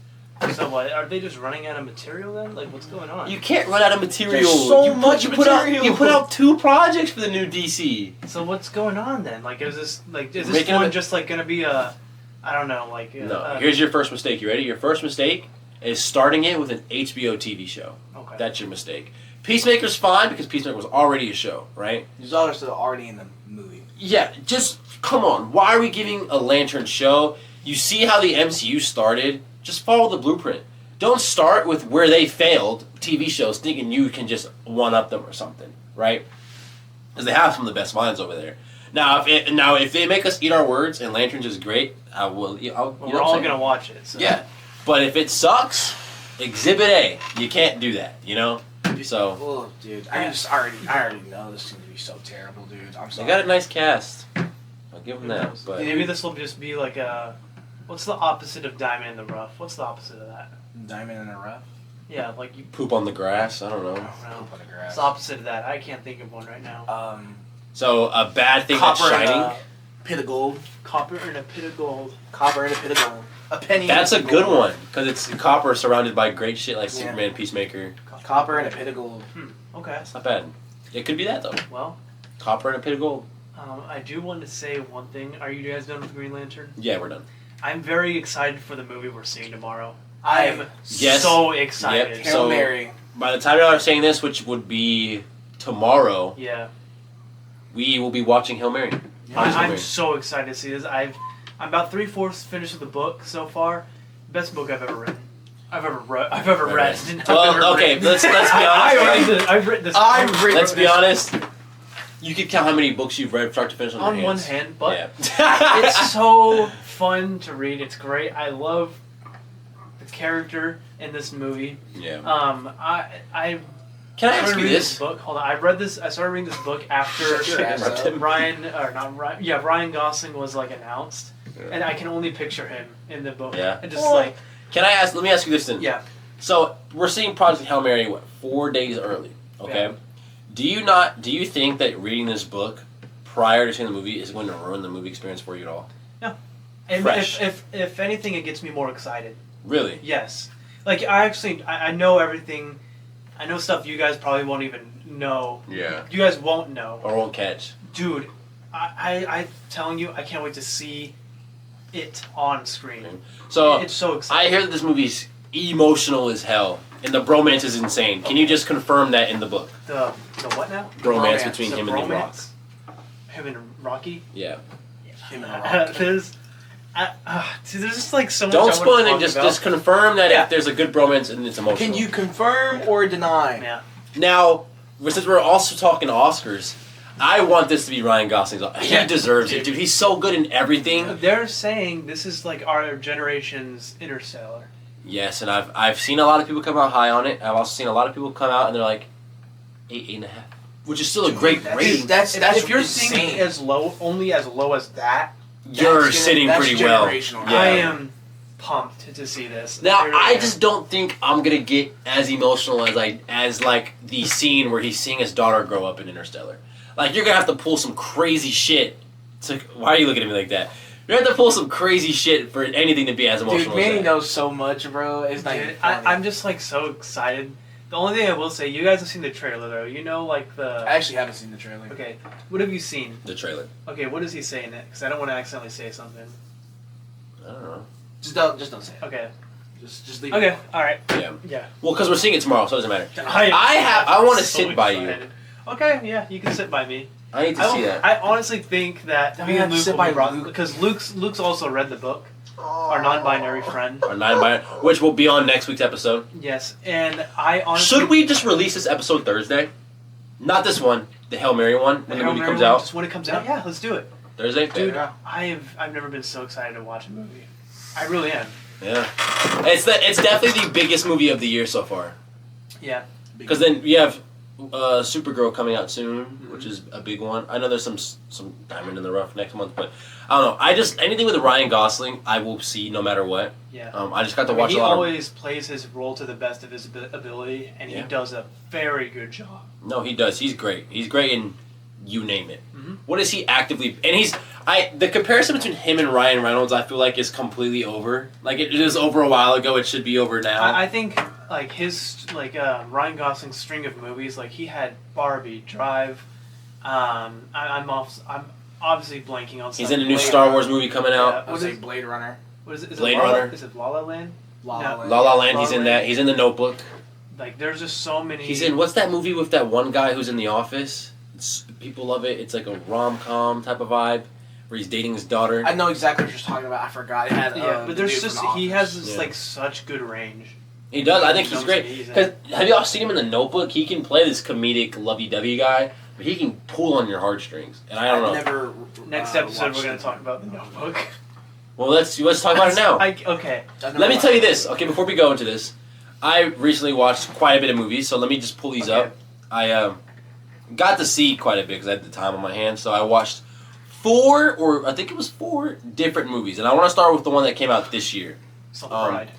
Speaker 2: So what? Are they just running out of material then? Like, what's going on?
Speaker 1: You can't run out of material.
Speaker 3: There's so
Speaker 1: you
Speaker 3: much
Speaker 1: put out
Speaker 3: material.
Speaker 1: you put out 2 projects for the new DC.
Speaker 2: So what's going on then? Like, is this
Speaker 1: Making
Speaker 2: one
Speaker 1: it-
Speaker 2: just like gonna be a, I don't know, like
Speaker 1: No. Here's your first mistake. You ready? Your first mistake is starting it with an HBO TV show.
Speaker 2: okay.
Speaker 1: That's your mistake. Peacemaker's fine because Peacemaker was already a show, right?
Speaker 3: These are still already in the movie.
Speaker 1: Yeah, just come on. Why are we giving a Lantern show? You see how the MCU started? Just follow the blueprint. Don't start with where they failed, TV shows, thinking you can just one-up them or something, right? Because they have some of the best minds over there. Now, if they make us eat our words and Lanterns is great,
Speaker 2: We're all gonna watch it. So.
Speaker 1: Yeah, but if it sucks, Exhibit A. You can't do that, So
Speaker 3: Oh, dude, I already know this is gonna be so terrible, dude. I'm
Speaker 1: they
Speaker 3: sorry.
Speaker 1: got a nice cast. I'll give them
Speaker 2: Who
Speaker 1: that.
Speaker 2: knows?
Speaker 1: But
Speaker 2: Maybe this will just be like a. What's the opposite of Diamond in the Rough? What's the opposite of that?
Speaker 3: Diamond in the rough.
Speaker 2: Yeah, like you.
Speaker 1: poop on the grass. I don't know.
Speaker 2: I don't know.
Speaker 3: Poop on the
Speaker 2: It's
Speaker 3: grass.
Speaker 2: the opposite of that. I can't think of one right now.
Speaker 1: So a bad thing that's
Speaker 3: Copper and
Speaker 1: shining.
Speaker 3: a pit of gold.
Speaker 2: Copper in a pit of gold.
Speaker 3: Copper and a pit of gold. A penny.
Speaker 1: That's a
Speaker 3: and
Speaker 1: good
Speaker 3: gold.
Speaker 1: one because it's copper surrounded by great shit like
Speaker 3: Yeah.
Speaker 1: Superman, Peacemaker.
Speaker 3: Copper and a pit of gold.
Speaker 2: Okay.
Speaker 1: That's not bad. It could be that though.
Speaker 2: Well,
Speaker 1: Copper and a pit of gold.
Speaker 2: I do want to say one thing. Are you guys done with Green Lantern?
Speaker 1: Yeah, we're done.
Speaker 2: I'm very excited for the movie we're seeing tomorrow.
Speaker 3: I
Speaker 2: I am
Speaker 1: Yes.
Speaker 2: so excited.
Speaker 1: Yep.
Speaker 3: Hail
Speaker 1: So-
Speaker 3: Mary.
Speaker 1: By the time y'all are saying this, which would be tomorrow,
Speaker 2: Yeah.
Speaker 1: we will be watching Hail Mary.
Speaker 2: I'm so excited to see this. I'm about 3/4 finished with the book so far. Best book I've ever written. I've ever read. I've ever
Speaker 1: Well, okay,
Speaker 2: written.
Speaker 1: let's be honest.
Speaker 2: I've written this.
Speaker 1: Let's be honest. You could count how many books you've read start to finish on your
Speaker 2: On one
Speaker 1: hands.
Speaker 2: hand, but
Speaker 1: yeah.
Speaker 2: it's so fun to read. It's great. I love the character in this movie.
Speaker 1: yeah.
Speaker 2: I
Speaker 1: Can I
Speaker 2: started
Speaker 1: ask you
Speaker 2: reading
Speaker 1: this?
Speaker 2: book. Hold on, I started reading this book after
Speaker 3: Shut your ass up.
Speaker 2: Ryan Gosling was like announced, and I can only picture him in the book.
Speaker 1: Yeah.
Speaker 2: And just like
Speaker 1: Let me ask you this then.
Speaker 2: yeah,
Speaker 1: So we're seeing Project Hail Mary 4 days early. Okay.
Speaker 2: Yeah.
Speaker 1: Do you think that reading this book prior to seeing the movie is going to ruin the movie experience for you at all?
Speaker 2: and
Speaker 1: Fresh.
Speaker 2: if anything, it gets me more excited.
Speaker 1: Really?
Speaker 2: Yes, like I know everything. I know stuff you guys probably won't even know.
Speaker 1: Yeah.
Speaker 2: You guys won't know,
Speaker 1: Or won't catch.
Speaker 2: dude. I'm telling you, I can't wait to see it on screen.
Speaker 1: So
Speaker 2: It's so exciting.
Speaker 1: I hear that this movie's emotional as hell, and the bromance is insane. Can you just confirm that in the book?
Speaker 2: The what now?
Speaker 1: Bromance
Speaker 3: Bromance.
Speaker 1: between
Speaker 2: The
Speaker 1: him and The Rock.
Speaker 2: bromance? Him and Rocky.
Speaker 1: Yeah.
Speaker 3: Him and the rock.
Speaker 2: See, there's just like so much.
Speaker 1: Don't
Speaker 2: I
Speaker 1: spoil
Speaker 2: wanna
Speaker 1: it.
Speaker 2: talk
Speaker 1: Just
Speaker 2: about.
Speaker 1: confirm that
Speaker 2: Yeah.
Speaker 1: if there's a good bromance and it's emotional.
Speaker 3: Can you confirm or deny?
Speaker 2: Yeah.
Speaker 1: Now, since we're also talking Oscars, I want this to be Ryan Gosling's. He
Speaker 2: Yeah.
Speaker 1: deserves it, dude. He's so good in everything.
Speaker 2: They're saying this is like our generation's Interstellar.
Speaker 1: Yes, and I've seen a lot of people come out high on it. I've also seen a lot of people come out and they're like 8.5, which is still a great
Speaker 3: That's-
Speaker 1: rating.
Speaker 3: That's
Speaker 2: if you're
Speaker 3: insane.
Speaker 2: seeing as low as that,
Speaker 1: You're
Speaker 3: that's
Speaker 1: sitting
Speaker 3: that's
Speaker 1: pretty well.
Speaker 3: generational.
Speaker 1: Yeah.
Speaker 2: I am pumped to see this.
Speaker 1: Now
Speaker 2: really
Speaker 1: I
Speaker 2: am.
Speaker 1: just don't think I'm gonna get as emotional as like the scene where he's seeing his daughter grow up in Interstellar. Like you're gonna have to pull some crazy shit. Why are you looking at me like that? You're gonna have to pull some crazy shit for anything to be as
Speaker 3: Dude,
Speaker 1: emotional as
Speaker 3: Manny
Speaker 1: that.
Speaker 3: knows so much, bro. It's not even
Speaker 2: Dude,
Speaker 3: funny.
Speaker 2: I'm just like so excited The only thing I will say, you guys have seen the trailer though. You know, like
Speaker 3: I
Speaker 2: the.
Speaker 3: actually haven't seen the trailer.
Speaker 2: Okay, what have you seen?
Speaker 1: The trailer.
Speaker 2: Okay, what does he say in it? Because I don't want to accidentally say something.
Speaker 1: I don't know.
Speaker 3: Just don't say it.
Speaker 2: Okay.
Speaker 3: Just leave it.
Speaker 2: Okay.
Speaker 3: alone.
Speaker 2: All right.
Speaker 1: Yeah.
Speaker 2: Yeah.
Speaker 1: Well, because we're seeing it tomorrow, so it doesn't matter.
Speaker 2: I
Speaker 1: I want to
Speaker 2: so
Speaker 1: sit by you.
Speaker 2: excited. Okay. Yeah, you can sit by me.
Speaker 1: I need to see that.
Speaker 2: I honestly think that
Speaker 3: Don't
Speaker 2: me
Speaker 3: we
Speaker 2: and
Speaker 3: have to
Speaker 2: Luke
Speaker 3: sit
Speaker 2: will
Speaker 3: by
Speaker 2: be brought
Speaker 3: Luke?
Speaker 2: because Luke's also read the book, our non-binary friend.
Speaker 1: Or 9 by, which will be on next week's episode.
Speaker 2: Yes, and I honestly
Speaker 1: Should we just release this episode Thursday? Not this one, the Hail Mary one, when the
Speaker 2: Hail
Speaker 1: movie
Speaker 2: Mary
Speaker 1: comes
Speaker 2: one,
Speaker 1: out.
Speaker 2: just when it comes out. Yeah, let's do it,
Speaker 1: Thursday?
Speaker 2: dude.
Speaker 3: Yeah.
Speaker 2: I've never been so excited to watch a movie. I really am.
Speaker 1: Yeah. It's definitely the biggest movie of the year so far.
Speaker 2: Yeah.
Speaker 1: Because then you have Supergirl coming out soon, which is a big one. I know there's some diamond in the rough next month, but I don't know. Anything with Ryan Gosling, I will see no matter what.
Speaker 2: Yeah.
Speaker 1: I just got to
Speaker 2: I mean,
Speaker 1: watch
Speaker 2: he
Speaker 1: a lot.
Speaker 2: always plays his role to the best of his ability, and he
Speaker 1: Yeah.
Speaker 2: does a very good job.
Speaker 1: No, he does. He's great. He's great in you name it.
Speaker 2: Mhm.
Speaker 1: What is he actively? And the comparison between him and Ryan Reynolds, I feel like is completely over. Like it is over a while ago. It should be over now.
Speaker 2: I think like Ryan Gosling's string of movies, like he had Barbie, Drive. I'm obviously blanking on.
Speaker 1: He's
Speaker 2: stuff.
Speaker 1: in a new
Speaker 2: Blade
Speaker 1: Star
Speaker 2: Runner.
Speaker 1: Wars movie coming out.
Speaker 3: I would
Speaker 2: What
Speaker 3: say
Speaker 2: is-
Speaker 3: Blade Runner.
Speaker 2: What is it? Is
Speaker 1: Blade
Speaker 2: it La La,
Speaker 1: Runner.
Speaker 2: Is it La La Land?
Speaker 3: La
Speaker 2: No.
Speaker 3: La Land.
Speaker 1: La La Land.
Speaker 2: La
Speaker 1: He's
Speaker 2: La
Speaker 1: in
Speaker 2: Land.
Speaker 1: that. He's in The Notebook.
Speaker 2: Like there's just so many.
Speaker 1: He's in what's that movie with that one guy who's in The Office? People love it. It's like a rom-com type of vibe where he's dating his daughter.
Speaker 3: I know exactly what you're talking about. I forgot. It had,
Speaker 2: Yeah,
Speaker 3: the
Speaker 2: but there's
Speaker 3: dude
Speaker 2: just
Speaker 3: from The
Speaker 2: he
Speaker 3: Office.
Speaker 2: has this
Speaker 1: Yeah.
Speaker 2: like such good range.
Speaker 1: He does. I think he's
Speaker 2: Knows
Speaker 1: great.
Speaker 2: what he's in.
Speaker 1: Because have y'all seen him in The Notebook? He can play this comedic lovey-dovey guy, but he can pull on your heartstrings. And I don't know.
Speaker 3: I've never.
Speaker 2: Next episode we're gonna talk about the Notebook.
Speaker 1: Well, let's talk about it now.
Speaker 2: Okay.
Speaker 1: Let me tell you this. Okay, before we go into this, I recently watched quite a bit of movies, so let me just pull these
Speaker 2: Okay.
Speaker 1: up. I got to see quite a bit because I had the time on my hands, so I watched I think it was four different movies, and I want to start with the one that came out this year.
Speaker 2: So the Bride.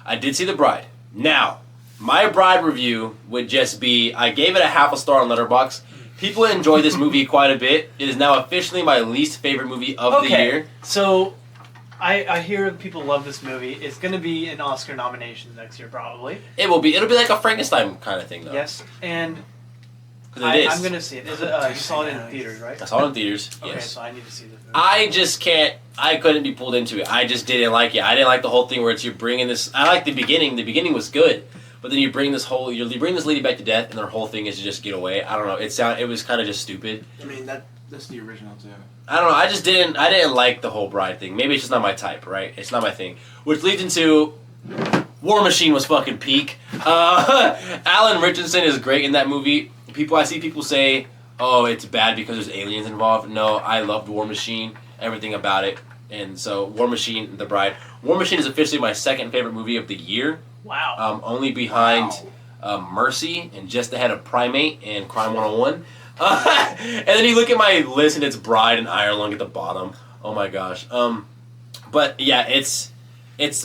Speaker 1: I did see The Bride. Now, my Bride review would just be, I gave it a half a star on Letterboxd. People enjoy this movie quite a bit. It is now officially my least favorite movie of the year.
Speaker 2: So I hear people love this movie. It's gonna be an Oscar nomination next year probably.
Speaker 1: It'll be like a Frankenstein kind of thing, though.
Speaker 2: Yes, and
Speaker 1: 'Cause it is.
Speaker 2: I'm gonna see it. Is it you saw it in theaters, right?
Speaker 1: I saw it in theaters.
Speaker 2: Okay,
Speaker 1: Yes.
Speaker 2: so I need to see this movie.
Speaker 1: I just can't. I couldn't be pulled into it. I just didn't like it. I didn't like the whole thing where you're bringing this. I like the beginning. The beginning was good, but then you bring this lady back to death, and their whole thing is to just get away. I don't know. It was kind of just stupid.
Speaker 3: I mean that's the original too.
Speaker 1: I don't know. I didn't like the whole Bride thing. Maybe it's just not my type, right? It's not my thing. Which leads into War Machine was fucking peak. Alan Richardson is great in that movie. I see people say, "Oh, it's bad because there's aliens involved." No, I loved War Machine, everything about it, and so War Machine, The Bride. War Machine is officially my second favorite movie of the year,
Speaker 2: Wow.
Speaker 1: only behind Mercy and just ahead of Primate and Crime 101. And then you look at my list and it's Bride and Ireland at the bottom. Oh my gosh. But yeah, it's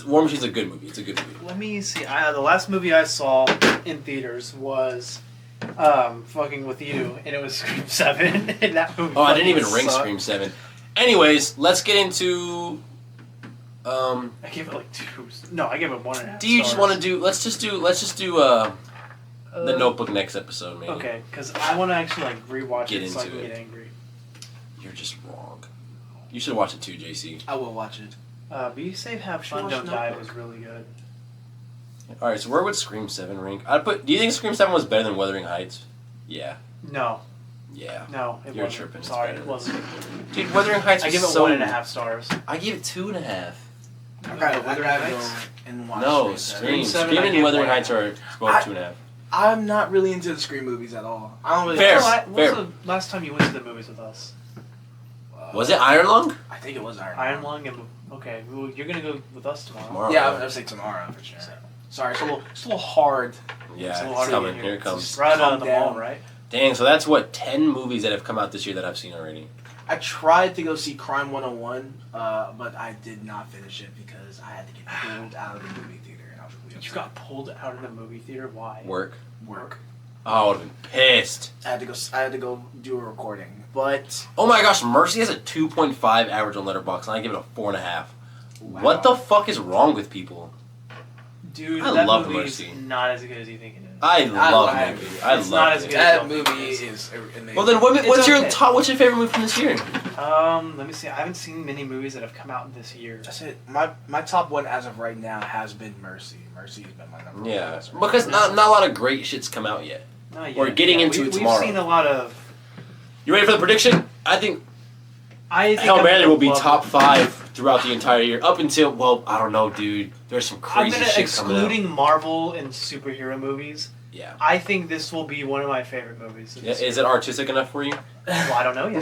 Speaker 1: War Machine's a good movie. It's a good movie.
Speaker 2: Let me see. The last movie I saw in theaters was fucking with you, and it was Scream 7. And that movie.
Speaker 1: Oh, I didn't even
Speaker 2: fucking
Speaker 1: ring
Speaker 2: sucked.
Speaker 1: Scream 7. Anyways, let's get into.
Speaker 2: I gave it like 2. No, I gave it 1.5.
Speaker 1: Do you just want to do? Let's just do The
Speaker 2: The
Speaker 1: Notebook next episode, maybe.
Speaker 2: Okay, because I want to actually like rewatch
Speaker 1: Get
Speaker 2: it so I
Speaker 1: into
Speaker 2: can
Speaker 1: it.
Speaker 2: get angry.
Speaker 1: You're just wrong. You should watch it too, JC.
Speaker 3: I will watch it.
Speaker 2: Be safe, have
Speaker 3: Should
Speaker 2: fun,
Speaker 3: watch
Speaker 2: don't die
Speaker 3: Notebook.
Speaker 2: was really good.
Speaker 1: All right, so where would Scream 7 rank? Do you think Scream 7 was better than Wuthering Heights? Yeah.
Speaker 2: No,
Speaker 1: Yeah.
Speaker 2: no, it
Speaker 1: You're
Speaker 2: wasn't.
Speaker 1: tripping, it's
Speaker 2: Sorry,
Speaker 1: better.
Speaker 2: it wasn't.
Speaker 1: Dude, Wuthering Heights
Speaker 2: I
Speaker 1: was
Speaker 2: give it
Speaker 1: so...
Speaker 2: 1.5 stars.
Speaker 1: I gave it 2.5.
Speaker 3: I gotta
Speaker 2: Wuthering
Speaker 3: go
Speaker 2: Heights?
Speaker 3: and watch
Speaker 1: No,
Speaker 3: Scream 7.
Speaker 1: Scream.
Speaker 2: Seven,
Speaker 1: Scream
Speaker 2: I
Speaker 1: and
Speaker 2: gave
Speaker 1: Wuthering
Speaker 2: 1.5.
Speaker 1: Heights are both
Speaker 3: I-
Speaker 1: 2.5.
Speaker 3: I'm not really into the Scream movies at all. I don't really.
Speaker 1: Fair.
Speaker 2: When's
Speaker 1: fair.
Speaker 2: the last time you went to the movies with us?
Speaker 1: Was it Iron Lung?
Speaker 3: I think it was Iron.
Speaker 2: Iron Lung and okay, well, you're gonna go with us tomorrow.
Speaker 1: Tomorrow.
Speaker 3: Yeah, I would say tomorrow for sure. Sorry, it's a little hard.
Speaker 1: Yeah,
Speaker 2: It's a little
Speaker 1: it's
Speaker 2: hard to
Speaker 1: coming.
Speaker 2: get
Speaker 1: Here it comes.
Speaker 2: Right
Speaker 3: Calm
Speaker 2: on the
Speaker 3: down.
Speaker 2: mall, right?
Speaker 1: Dang, so that's what, 10 movies that have come out this year that I've seen already.
Speaker 3: I tried to go see Crime 101, but I did not finish it because I had to get pulled out of the movie theater, and I was really
Speaker 2: You
Speaker 3: upset.
Speaker 2: got pulled out of the movie theater. Why?
Speaker 1: Work.
Speaker 3: work.
Speaker 1: Oh, I would have been pissed.
Speaker 3: I had to go do a recording, but
Speaker 1: Oh my gosh, Mercy has a 2.5 average on Letterboxd, and I give it a 4.5.
Speaker 3: wow.
Speaker 1: What the fuck is wrong with people?
Speaker 2: Dude,
Speaker 1: I
Speaker 2: that
Speaker 1: love
Speaker 2: movie's
Speaker 1: Mercy.
Speaker 2: not as good as you think it is.
Speaker 1: I love
Speaker 3: love
Speaker 1: that
Speaker 3: it.
Speaker 1: movie. I
Speaker 2: It's
Speaker 1: love
Speaker 2: not as
Speaker 1: it.
Speaker 2: good.
Speaker 3: That movie is amazing.
Speaker 1: Well then, what's
Speaker 2: It's
Speaker 1: your
Speaker 2: okay.
Speaker 1: top? What's your favorite movie from this year?
Speaker 2: Let me see. I haven't seen many movies that have come out this year.
Speaker 3: That's it. My top one as of right now has been Mercy. Mercy has been my number one.
Speaker 1: Yeah,
Speaker 3: as of right
Speaker 1: because
Speaker 3: now.
Speaker 1: not a lot of great shit's come out yet.
Speaker 2: Not yet.
Speaker 1: We're getting into it tomorrow.
Speaker 2: We've seen a lot of.
Speaker 1: You ready for the prediction? I think
Speaker 2: I think
Speaker 1: Hail
Speaker 2: I'm
Speaker 1: Mary
Speaker 2: gonna
Speaker 1: will be
Speaker 2: love
Speaker 1: top
Speaker 2: it.
Speaker 1: 5 throughout the entire year, up until I don't know, dude. There's some
Speaker 2: I'm
Speaker 1: crazy
Speaker 2: gonna
Speaker 1: shit coming out.
Speaker 2: excluding Marvel and superhero movies.
Speaker 1: Yeah.
Speaker 2: I think this will be one of my favorite movies.
Speaker 1: Yeah. Is it artistic enough for you?
Speaker 2: Well, I don't know yet.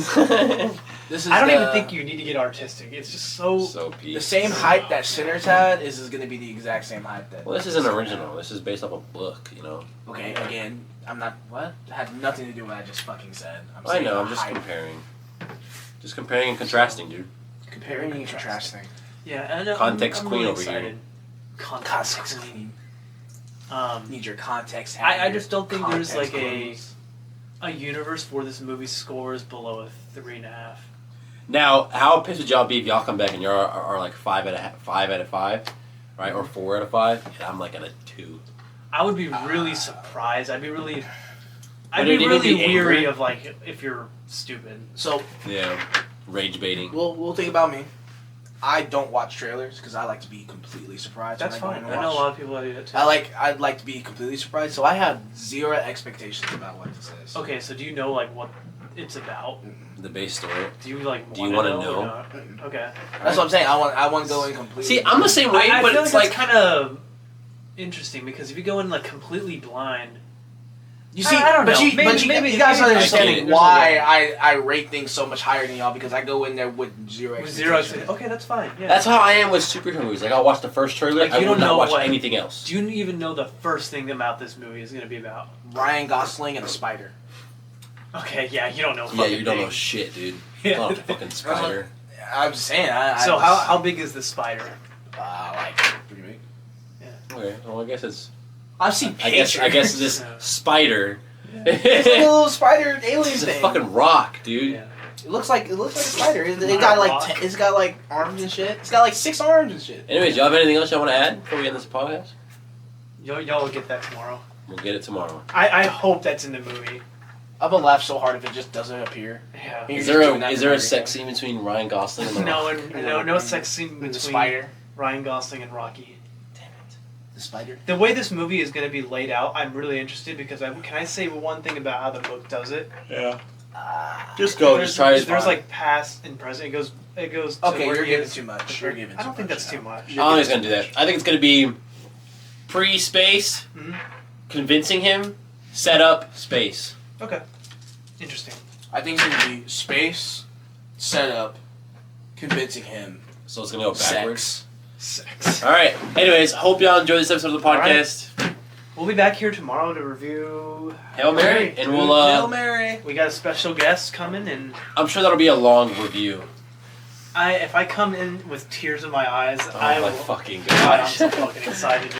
Speaker 3: This is
Speaker 2: I don't
Speaker 3: the,
Speaker 2: even think you need to get artistic. It's just so.
Speaker 1: So peak.
Speaker 3: the same hype that Sinners had is going to be the exact same hype that.
Speaker 1: Well, this isn't original. This is based off a book, you know.
Speaker 3: Okay, again, I'm not. What? It had nothing to do with what I just fucking said.
Speaker 1: I
Speaker 3: saying
Speaker 1: know.
Speaker 3: the
Speaker 1: I'm just
Speaker 3: hype.
Speaker 1: comparing. Just comparing and contrasting, dude.
Speaker 3: Comparing and contrasting.
Speaker 2: Yeah, and
Speaker 1: Context
Speaker 2: I'm
Speaker 1: queen
Speaker 2: really
Speaker 1: over here.
Speaker 2: excited.
Speaker 3: Context queen.
Speaker 2: Um,
Speaker 3: Need your context.
Speaker 2: I just don't think there's
Speaker 3: Context
Speaker 2: like
Speaker 3: clues.
Speaker 2: a universe where this movie scores below a 3.5.
Speaker 1: Now, how pissed would y'all be if y'all come back and you're are like 5 out of 5, right, or 4 out of 5, and I'm like at a 2.
Speaker 2: I would be really surprised. I'd be really
Speaker 1: But it didn't be
Speaker 2: weary
Speaker 1: angry.
Speaker 2: of like if you're stupid.
Speaker 3: So
Speaker 1: Yeah. Rage baiting.
Speaker 3: we'll think about me. I don't watch trailers because I like to be completely surprised.
Speaker 2: That's
Speaker 3: when I
Speaker 2: fine.
Speaker 3: go
Speaker 2: I
Speaker 3: and
Speaker 2: know a
Speaker 3: watch.
Speaker 2: lot of people that do that too.
Speaker 3: I'd like to be completely surprised, so I have zero expectations about what this is.
Speaker 2: Okay, so do you know like what it's about?
Speaker 1: The base story.
Speaker 2: Do you like?
Speaker 1: Do you
Speaker 2: wanna
Speaker 1: wanna
Speaker 2: know?
Speaker 1: know?
Speaker 2: Or not? Okay.
Speaker 3: That's what I'm saying. I want to go in completely.
Speaker 1: See, I'm the same way,
Speaker 2: I
Speaker 1: but
Speaker 2: feel
Speaker 1: it's
Speaker 2: like
Speaker 1: like
Speaker 2: that's kind of interesting because if you go in like completely blind,
Speaker 3: You see,
Speaker 2: I don't
Speaker 3: but
Speaker 2: know.
Speaker 3: you,
Speaker 2: Maybe-
Speaker 3: but you,
Speaker 2: maybe-
Speaker 3: you guys
Speaker 2: maybe
Speaker 3: are
Speaker 2: there's
Speaker 3: understanding
Speaker 2: a-
Speaker 3: why I rate things so much higher than y'all because I go in there with zero
Speaker 2: with zero.
Speaker 3: expectations.
Speaker 2: Okay, that's fine. Yeah.
Speaker 1: that's how I am with superhero movies. Like I'll watch the first trailer,
Speaker 2: Like,
Speaker 1: I
Speaker 2: you
Speaker 1: will
Speaker 2: don't
Speaker 1: not
Speaker 2: know
Speaker 1: watch
Speaker 2: what-
Speaker 1: anything else.
Speaker 2: Do you even know the first thing about this movie is going to be about?
Speaker 3: Ryan Gosling and the Spider.
Speaker 2: Okay, yeah, you don't know.
Speaker 1: Yeah, you
Speaker 2: fucking
Speaker 1: don't know
Speaker 2: thing.
Speaker 1: shit, dude.
Speaker 2: Yeah.
Speaker 1: It's not a fucking spider.
Speaker 3: I'm just saying.
Speaker 2: So how big is the spider?
Speaker 3: like pretty big.
Speaker 1: Okay, well I guess it's.
Speaker 3: I've seen
Speaker 1: I
Speaker 3: pictures.
Speaker 1: guess this spider.
Speaker 3: It's like a little spider alien
Speaker 1: It's a
Speaker 3: thing.
Speaker 1: fucking rock, dude.
Speaker 2: Yeah.
Speaker 3: It looks like a spider. It
Speaker 2: Not
Speaker 3: got
Speaker 2: a
Speaker 3: like
Speaker 2: rock.
Speaker 3: it's got like arms and shit. It's got like 6 arms and shit.
Speaker 1: Anyways, y'all have anything else y'all want to add before we end this podcast?
Speaker 2: Y'all will get that tomorrow.
Speaker 1: We'll get it tomorrow.
Speaker 2: I hope that's in the movie.
Speaker 3: I'm gonna laugh so hard if it just doesn't appear.
Speaker 2: Yeah.
Speaker 3: You're
Speaker 1: Is
Speaker 3: just
Speaker 1: there
Speaker 3: doing that
Speaker 1: a
Speaker 3: for no
Speaker 1: sex
Speaker 3: reason.
Speaker 1: scene between Ryan Gosling and the
Speaker 2: No,
Speaker 1: Rock?
Speaker 2: and no sex scene between
Speaker 3: With the spider.
Speaker 2: Ryan Gosling and Rocky.
Speaker 1: Damn it.
Speaker 3: The spider.
Speaker 2: The way this movie is going to be laid out, I'm really interested because can I say one thing about how the book does it?
Speaker 1: Yeah. Just go.
Speaker 2: There's,
Speaker 1: Just try it.
Speaker 2: There's like past and present. It goes. To
Speaker 3: Okay,
Speaker 2: where
Speaker 3: you're
Speaker 2: he
Speaker 3: giving
Speaker 2: is-
Speaker 3: too much. You're giving
Speaker 2: I don't
Speaker 3: too
Speaker 2: think
Speaker 3: much
Speaker 2: that's
Speaker 3: now.
Speaker 2: too much.
Speaker 1: I don't think it's gonna do that. I think it's gonna be pre-space,
Speaker 2: Mhm.
Speaker 1: convincing him, set up, space.
Speaker 2: Okay. Interesting.
Speaker 3: I think it's gonna be space, setup, convincing him,
Speaker 1: So it's gonna go backwards.
Speaker 3: sex.
Speaker 2: Sex.
Speaker 1: All right. Anyways, hope y'all enjoyed this episode of the
Speaker 2: All right.
Speaker 1: podcast.
Speaker 2: We'll be back here tomorrow to review
Speaker 1: Hail Mary, and we'll.
Speaker 3: Hail Mary.
Speaker 2: We got a special guest coming, and
Speaker 1: I'm sure that'll be a long review.
Speaker 2: if I come in with tears in my eyes,
Speaker 1: Oh
Speaker 2: I
Speaker 1: my
Speaker 2: will.
Speaker 1: fucking
Speaker 2: God, I'm
Speaker 1: gosh.
Speaker 2: so fucking excited.